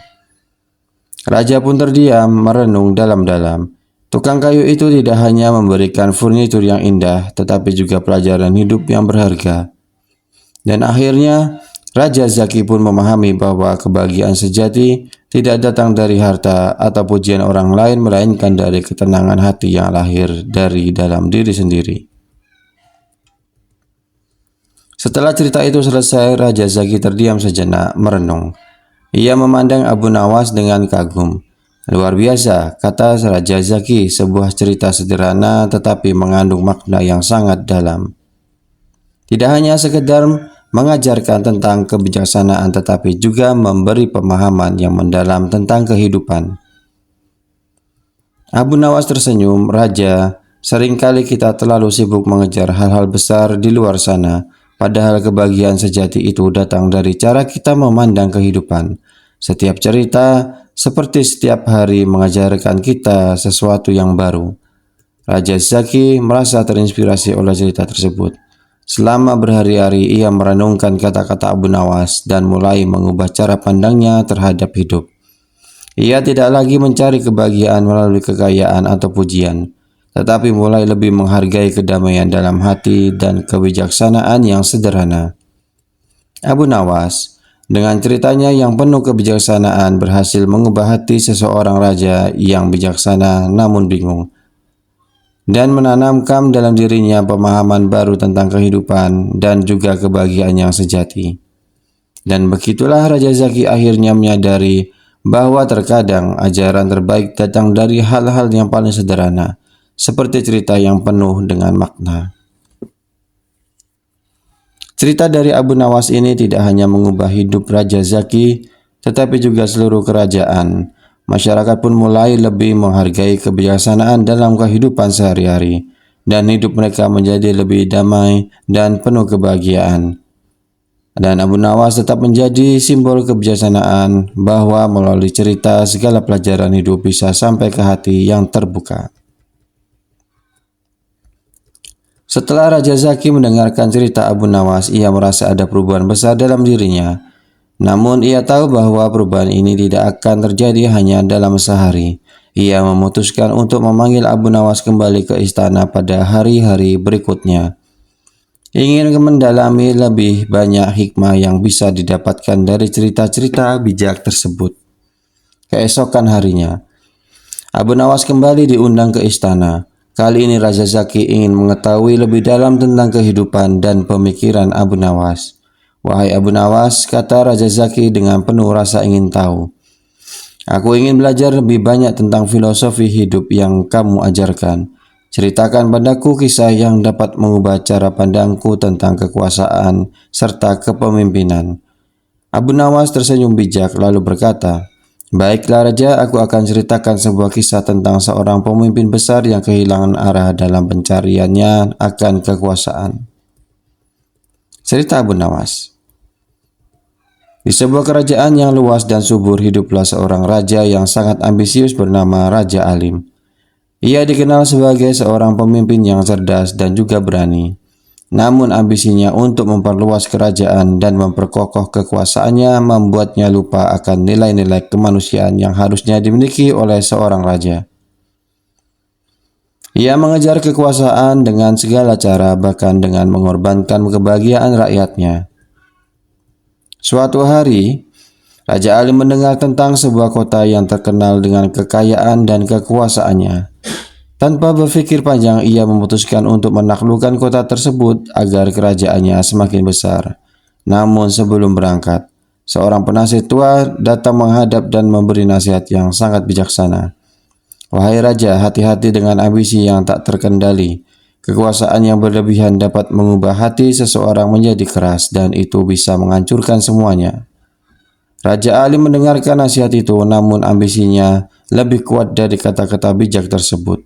Raja pun terdiam, merenung dalam-dalam. Tukang kayu itu tidak hanya memberikan furnitur yang indah, tetapi juga pelajaran hidup yang berharga. Dan akhirnya, Raja Zaki pun memahami bahwa kebahagiaan sejati tidak datang dari harta atau pujian orang lain, melainkan dari ketenangan hati yang lahir dari dalam diri sendiri. Setelah cerita itu selesai, Raja Zaki terdiam sejenak, merenung. Ia memandang Abu Nawas dengan kagum. "Luar biasa," kata Raja Zaki, "sebuah cerita sederhana tetapi mengandung makna yang sangat dalam. Tidak hanya sekedar mengajarkan tentang kebijaksanaan, tetapi juga memberi pemahaman yang mendalam tentang kehidupan." Abu Nawas tersenyum, "Raja, seringkali kita terlalu sibuk mengejar hal-hal besar di luar sana, padahal kebahagiaan sejati itu datang dari cara kita memandang kehidupan. Setiap cerita, seperti setiap hari, mengajarkan kita sesuatu yang baru." Raja Zaki merasa terinspirasi oleh cerita tersebut. Selama berhari-hari ia merenungkan kata-kata Abu Nawas dan mulai mengubah cara pandangnya terhadap hidup. Ia tidak lagi mencari kebahagiaan melalui kekayaan atau pujian, tetapi mulai lebih menghargai kedamaian dalam hati dan kebijaksanaan yang sederhana. Abu Nawas, dengan ceritanya yang penuh kebijaksanaan, berhasil mengubah hati seseorang raja yang bijaksana namun bingung, dan menanamkan dalam dirinya pemahaman baru tentang kehidupan dan juga kebahagiaan yang sejati. Dan begitulah Raja Zaki akhirnya menyadari bahwa terkadang ajaran terbaik datang dari hal-hal yang paling sederhana, seperti cerita yang penuh dengan makna. Cerita dari Abu Nawas ini tidak hanya mengubah hidup Raja Zaki, tetapi juga seluruh kerajaan. Masyarakat pun mulai lebih menghargai kebijaksanaan dalam kehidupan sehari-hari, dan hidup mereka menjadi lebih damai dan penuh kebahagiaan. Dan Abu Nawas tetap menjadi simbol kebijaksanaan, bahwa melalui cerita segala pelajaran hidup bisa sampai ke hati yang terbuka. Setelah Raja Zaki mendengarkan cerita Abu Nawas, ia merasa ada perubahan besar dalam dirinya. Namun ia tahu bahwa perubahan ini tidak akan terjadi hanya dalam sehari. Ia memutuskan untuk memanggil Abu Nawas kembali ke istana pada hari-hari berikutnya, ingin mendalami lebih banyak hikmah yang bisa didapatkan dari cerita-cerita bijak tersebut. Keesokan harinya, Abu Nawas kembali diundang ke istana. Kali ini Raja Zaki ingin mengetahui lebih dalam tentang kehidupan dan pemikiran Abu Nawas. "Wahai Abu Nawas," kata Raja Zaki dengan penuh rasa ingin tahu, "aku ingin belajar lebih banyak tentang filosofi hidup yang kamu ajarkan. Ceritakan padaku kisah yang dapat mengubah cara pandangku tentang kekuasaan serta kepemimpinan." Abu Nawas tersenyum bijak lalu berkata, "Baiklah Raja, aku akan ceritakan sebuah kisah tentang seorang pemimpin besar yang kehilangan arah dalam pencariannya akan kekuasaan." Cerita Abu Nawas. Di sebuah kerajaan yang luas dan subur, hiduplah seorang raja yang sangat ambisius bernama Raja Alim. Ia dikenal sebagai seorang pemimpin yang cerdas dan juga berani. Namun ambisinya untuk memperluas kerajaan dan memperkokoh kekuasaannya membuatnya lupa akan nilai-nilai kemanusiaan yang harusnya dimiliki oleh seorang raja. Ia mengejar kekuasaan dengan segala cara, bahkan dengan mengorbankan kebahagiaan rakyatnya. Suatu hari, Raja Alim mendengar tentang sebuah kota yang terkenal dengan kekayaan dan kekuasaannya. Tanpa berpikir panjang, ia memutuskan untuk menaklukkan kota tersebut agar kerajaannya semakin besar. Namun sebelum berangkat, seorang penasihat tua datang menghadap dan memberi nasihat yang sangat bijaksana. "Wahai Raja, hati-hati dengan ambisi yang tak terkendali. Kekuasaan yang berlebihan dapat mengubah hati seseorang menjadi keras, dan itu bisa menghancurkan semuanya." Raja Alim mendengarkan nasihat itu, namun ambisinya lebih kuat dari kata-kata bijak tersebut.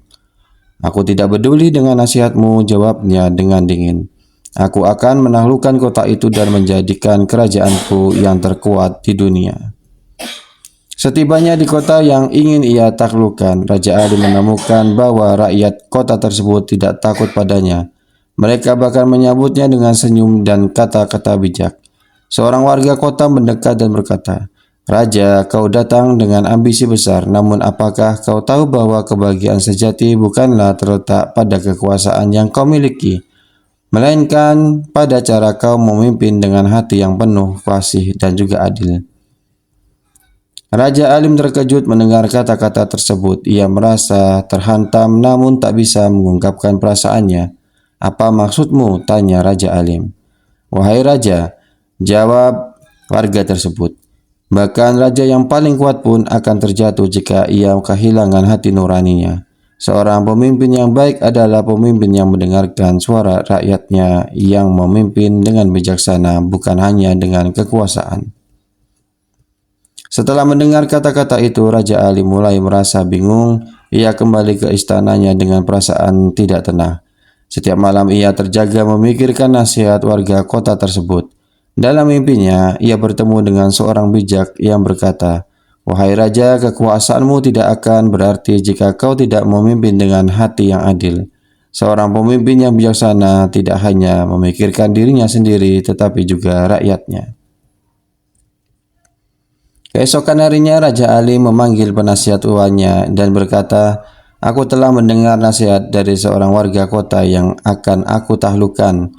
"Aku tidak peduli dengan nasihatmu," jawabnya dengan dingin. Aku akan menaklukkan kota itu dan menjadikan kerajaanku yang terkuat di dunia. Setibanya di kota yang ingin ia taklukkan, Raja Ali menemukan bahwa rakyat kota tersebut tidak takut padanya. Mereka bahkan menyambutnya dengan senyum dan kata-kata bijak. Seorang warga kota mendekat dan berkata, "Raja, kau datang dengan ambisi besar, namun apakah kau tahu bahwa kebahagiaan sejati bukanlah terletak pada kekuasaan yang kau miliki, melainkan pada cara kau memimpin dengan hati yang penuh kasih dan juga adil?" Raja Alim terkejut mendengar kata-kata tersebut. Ia merasa terhantam namun tak bisa mengungkapkan perasaannya. "Apa maksudmu?" tanya Raja Alim. "Wahai Raja," jawab warga tersebut, "bahkan raja yang paling kuat pun akan terjatuh jika ia kehilangan hati nuraninya. Seorang pemimpin yang baik adalah pemimpin yang mendengarkan suara rakyatnya, yang memimpin dengan bijaksana, bukan hanya dengan kekuasaan." Setelah mendengar kata-kata itu, Raja Ali mulai merasa bingung. Ia kembali ke istananya dengan perasaan tidak tenang. Setiap malam ia terjaga memikirkan nasihat warga kota tersebut. Dalam mimpinya, ia bertemu dengan seorang bijak yang berkata, "Wahai Raja, kekuasaanmu tidak akan berarti jika kau tidak memimpin dengan hati yang adil. Seorang pemimpin yang bijaksana tidak hanya memikirkan dirinya sendiri, tetapi juga rakyatnya." Keesokan harinya Raja Ali memanggil penasihat tuannya dan berkata, "Aku telah mendengar nasihat dari seorang warga kota yang akan aku taklukkan.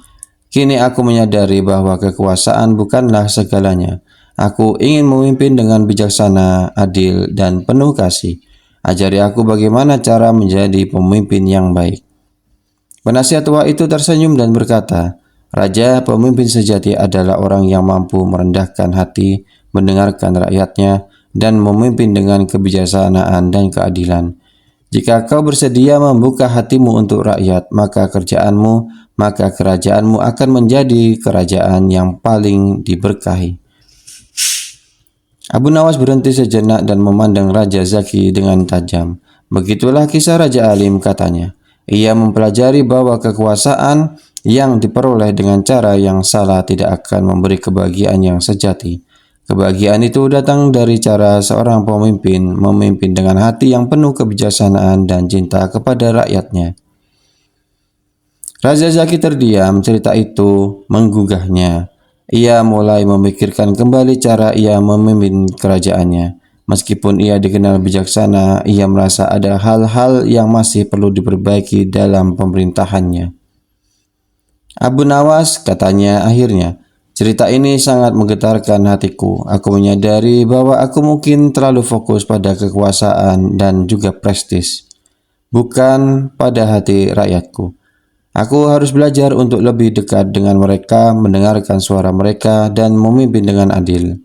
Kini aku menyadari bahwa kekuasaan bukanlah segalanya. Aku ingin memimpin dengan bijaksana, adil, dan penuh kasih. Ajari aku bagaimana cara menjadi pemimpin yang baik." Penasihat tua itu tersenyum dan berkata, "Raja, pemimpin sejati adalah orang yang mampu merendahkan hati, mendengarkan rakyatnya, dan memimpin dengan kebijaksanaan dan keadilan. Jika kau bersedia membuka hatimu untuk rakyat, maka kerajaanmu akan menjadi kerajaan yang paling diberkahi." Abu Nawas berhenti sejenak dan memandang Raja Zaki dengan tajam. "Begitulah kisah Raja Alim," katanya. "Ia mempelajari bahwa kekuasaan yang diperoleh dengan cara yang salah tidak akan memberi kebahagiaan yang sejati. Kebahagiaan itu datang dari cara seorang pemimpin memimpin dengan hati yang penuh kebijaksanaan dan cinta kepada rakyatnya." Raja Zaki terdiam. Cerita itu menggugahnya. Ia mulai memikirkan kembali cara ia memimpin kerajaannya. Meskipun ia dikenal bijaksana, ia merasa ada hal-hal yang masih perlu diperbaiki dalam pemerintahannya. "Abu Nawas," katanya akhirnya, "cerita ini sangat menggetarkan hatiku. Aku menyadari bahwa aku mungkin terlalu fokus pada kekuasaan dan juga prestis, bukan pada hati rakyatku. Aku harus belajar untuk lebih dekat dengan mereka, mendengarkan suara mereka, dan memimpin dengan adil."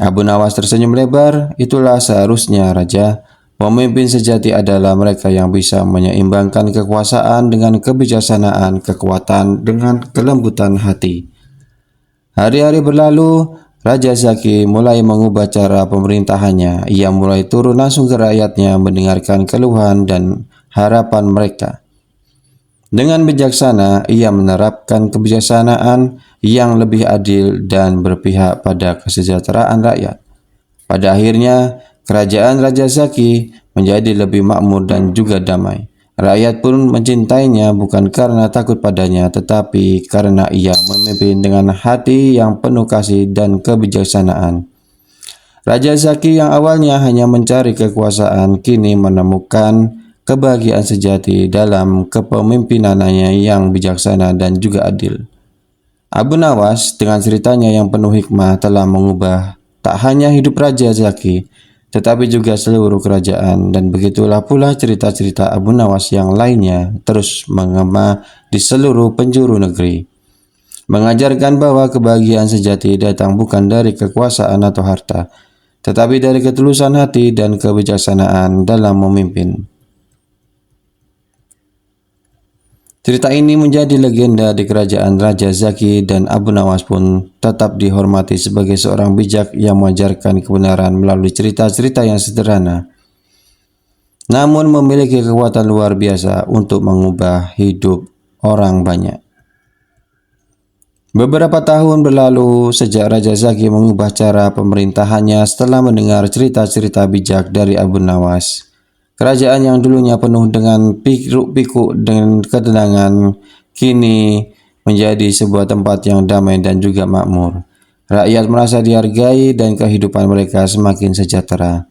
Abu Nawas tersenyum lebar. "Itulah seharusnya, Raja. Pemimpin sejati adalah mereka yang bisa menyeimbangkan kekuasaan dengan kebijaksanaan, kekuatan dengan kelembutan hati." Hari-hari berlalu, Raja Zaki mulai mengubah cara pemerintahannya. Ia mulai turun langsung ke rakyatnya, mendengarkan keluhan dan harapan mereka. Dengan bijaksana, ia menerapkan kebijaksanaan yang lebih adil dan berpihak pada kesejahteraan rakyat. Pada akhirnya, kerajaan Raja Zaki menjadi lebih makmur dan juga damai. Rakyat pun mencintainya bukan karena takut padanya, tetapi karena ia memimpin dengan hati yang penuh kasih dan kebijaksanaan. Raja Zaki yang awalnya hanya mencari kekuasaan, kini menemukan kebahagiaan sejati dalam kepemimpinannya yang bijaksana dan juga adil. Abu Nawas dengan ceritanya yang penuh hikmah telah mengubah tak hanya hidup Raja Zaki, tetapi juga seluruh kerajaan, dan begitulah pula cerita-cerita Abu Nawas yang lainnya terus mengema di seluruh penjuru negeri, mengajarkan bahwa kebahagiaan sejati datang bukan dari kekuasaan atau harta, tetapi dari ketulusan hati dan kebijaksanaan dalam memimpin. Cerita ini menjadi legenda di kerajaan Raja Zaki, dan Abu Nawas pun tetap dihormati sebagai seorang bijak yang mengajarkan kebenaran melalui cerita-cerita yang sederhana, namun memiliki kekuatan luar biasa untuk mengubah hidup orang banyak. Beberapa tahun berlalu sejak Raja Zaki mengubah cara pemerintahannya setelah mendengar cerita-cerita bijak dari Abu Nawas. Kerajaan yang dulunya penuh dengan pikuk-pikuk dan ketenangan kini menjadi sebuah tempat yang damai dan juga makmur. Rakyat merasa dihargai dan kehidupan mereka semakin sejahtera.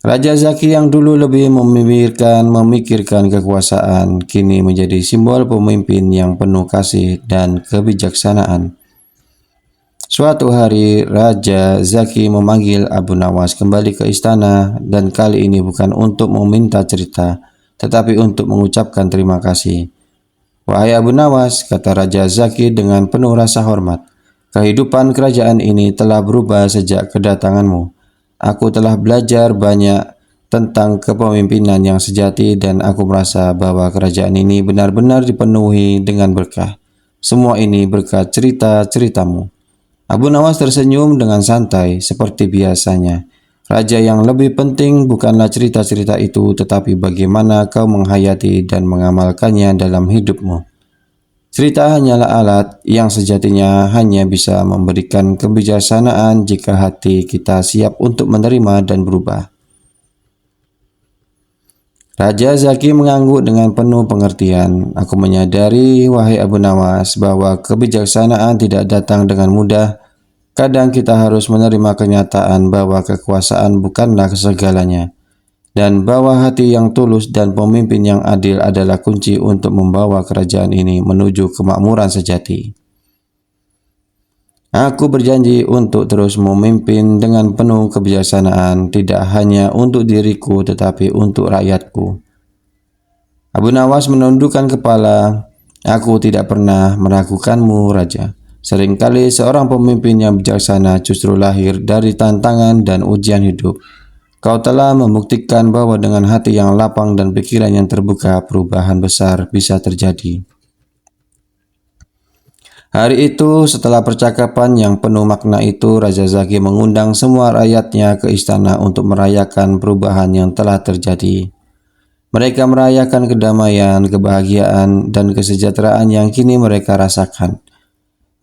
Raja Zaki yang dulu lebih memikirkan kekuasaan, kini menjadi simbol pemimpin yang penuh kasih dan kebijaksanaan. Suatu hari, Raja Zaki memanggil Abu Nawas kembali ke istana dan kali ini bukan untuk meminta cerita, tetapi untuk mengucapkan terima kasih. "Wahai Abu Nawas," kata Raja Zaki dengan penuh rasa hormat, "kehidupan kerajaan ini telah berubah sejak kedatanganmu. Aku telah belajar banyak tentang kepemimpinan yang sejati dan aku merasa bahwa kerajaan ini benar-benar dipenuhi dengan berkah. Semua ini berkat cerita-ceritamu." Abu Nawas tersenyum dengan santai seperti biasanya. "Raja, yang lebih penting bukanlah cerita-cerita itu, tetapi bagaimana kau menghayati dan mengamalkannya dalam hidupmu. Cerita hanyalah alat yang sejatinya hanya bisa memberikan kebijaksanaan jika hati kita siap untuk menerima dan berubah." Raja Zaki mengangguk dengan penuh pengertian. "Aku menyadari, wahai Abu Nawas, bahwa kebijaksanaan tidak datang dengan mudah. Kadang kita harus menerima kenyataan bahwa kekuasaan bukanlah segalanya, dan bahwa hati yang tulus dan pemimpin yang adil adalah kunci untuk membawa kerajaan ini menuju kemakmuran sejati. Aku berjanji untuk terus memimpin dengan penuh kebijaksanaan, tidak hanya untuk diriku tetapi untuk rakyatku." Abu Nawas menundukkan kepala. "Aku tidak pernah meragukanmu, Raja. Seringkali seorang pemimpin yang bijaksana justru lahir dari tantangan dan ujian hidup. Kau telah membuktikan bahwa dengan hati yang lapang dan pikiran yang terbuka, perubahan besar bisa terjadi." Hari itu, setelah percakapan yang penuh makna itu, Raja Zaki mengundang semua rakyatnya ke istana untuk merayakan perubahan yang telah terjadi. Mereka merayakan kedamaian, kebahagiaan, dan kesejahteraan yang kini mereka rasakan.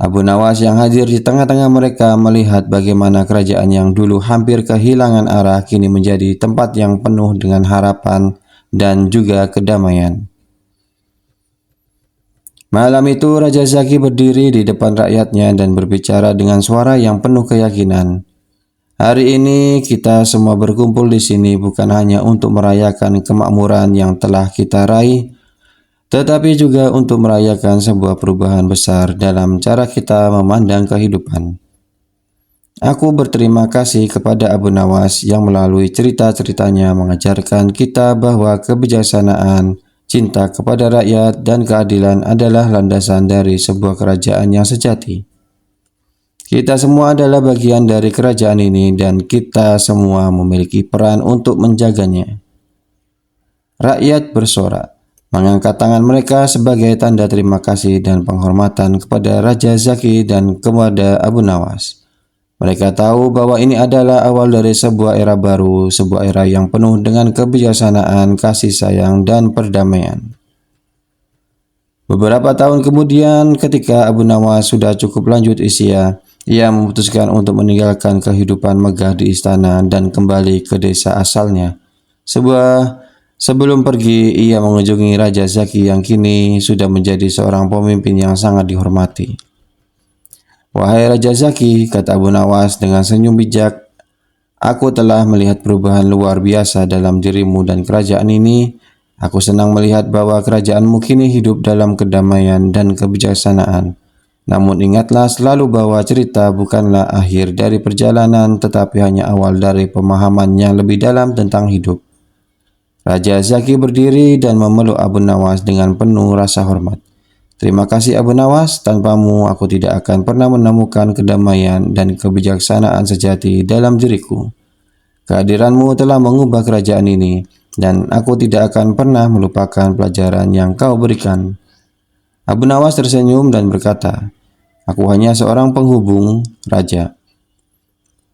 Abu Nawas yang hadir di tengah-tengah mereka melihat bagaimana kerajaan yang dulu hampir kehilangan arah kini menjadi tempat yang penuh dengan harapan dan juga kedamaian. Malam itu Raja Zaki berdiri di depan rakyatnya dan berbicara dengan suara yang penuh keyakinan. "Hari ini kita semua berkumpul di sini bukan hanya untuk merayakan kemakmuran yang telah kita raih, tetapi juga untuk merayakan sebuah perubahan besar dalam cara kita memandang kehidupan. Aku berterima kasih kepada Abu Nawas yang melalui cerita-ceritanya mengajarkan kita bahwa kebijaksanaan, cinta kepada rakyat, dan keadilan adalah landasan dari sebuah kerajaan yang sejati. Kita semua adalah bagian dari kerajaan ini dan kita semua memiliki peran untuk menjaganya." Rakyat bersorak, mengangkat tangan mereka sebagai tanda terima kasih dan penghormatan kepada Raja Zaki dan kepada Abu Nawas. Mereka tahu bahwa ini adalah awal dari sebuah era baru, sebuah era yang penuh dengan kebijaksanaan, kasih sayang, dan perdamaian. Beberapa tahun kemudian, ketika Abu Nawas sudah cukup lanjut usia, ia memutuskan untuk meninggalkan kehidupan megah di istana dan kembali ke desa asalnya. Sebelum pergi, ia mengunjungi Raja Zaki yang kini sudah menjadi seorang pemimpin yang sangat dihormati. "Wahai Raja Zaki," kata Abu Nawas dengan senyum bijak, "aku telah melihat perubahan luar biasa dalam dirimu dan kerajaan ini. Aku senang melihat bahwa kerajaanmu kini hidup dalam kedamaian dan kebijaksanaan. Namun ingatlah selalu bahwa cerita bukanlah akhir dari perjalanan, tetapi hanya awal dari pemahaman yang lebih dalam tentang hidup." Raja Zaki berdiri dan memeluk Abu Nawas dengan penuh rasa hormat. "Terima kasih Abu Nawas, tanpamu aku tidak akan pernah menemukan kedamaian dan kebijaksanaan sejati dalam diriku. Kehadiranmu telah mengubah kerajaan ini, dan aku tidak akan pernah melupakan pelajaran yang kau berikan." Abu Nawas tersenyum dan berkata, "Aku hanya seorang penghubung, Raja.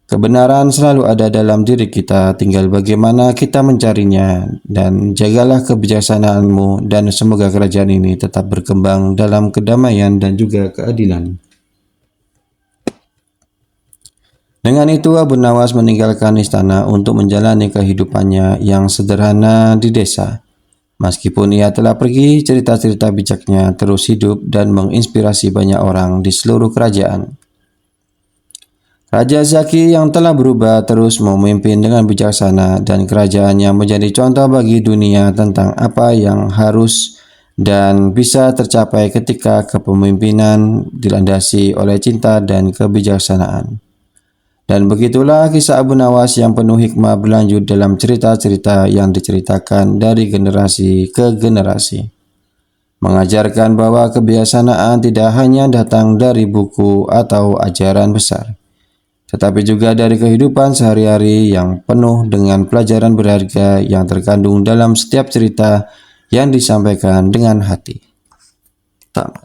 Kebenaran selalu ada dalam diri kita, tinggal bagaimana kita mencarinya, dan jagalah kebijaksanaanmu dan semoga kerajaan ini tetap berkembang dalam kedamaian dan juga keadilan." Dengan itu, Abu Nawas meninggalkan istana untuk menjalani kehidupannya yang sederhana di desa. Meskipun ia telah pergi, cerita-cerita bijaknya terus hidup dan menginspirasi banyak orang di seluruh kerajaan. Raja Zaki yang telah berubah terus memimpin dengan bijaksana dan kerajaannya menjadi contoh bagi dunia tentang apa yang harus dan bisa tercapai ketika kepemimpinan dilandasi oleh cinta dan kebijaksanaan. Dan begitulah kisah Abu Nawas yang penuh hikmah berlanjut dalam cerita-cerita yang diceritakan dari generasi ke generasi. Mengajarkan bahwa kebijaksanaan tidak hanya datang dari buku atau ajaran besar, tetapi juga dari kehidupan sehari-hari yang penuh dengan pelajaran berharga yang terkandung dalam setiap cerita yang disampaikan dengan hati. Tamat.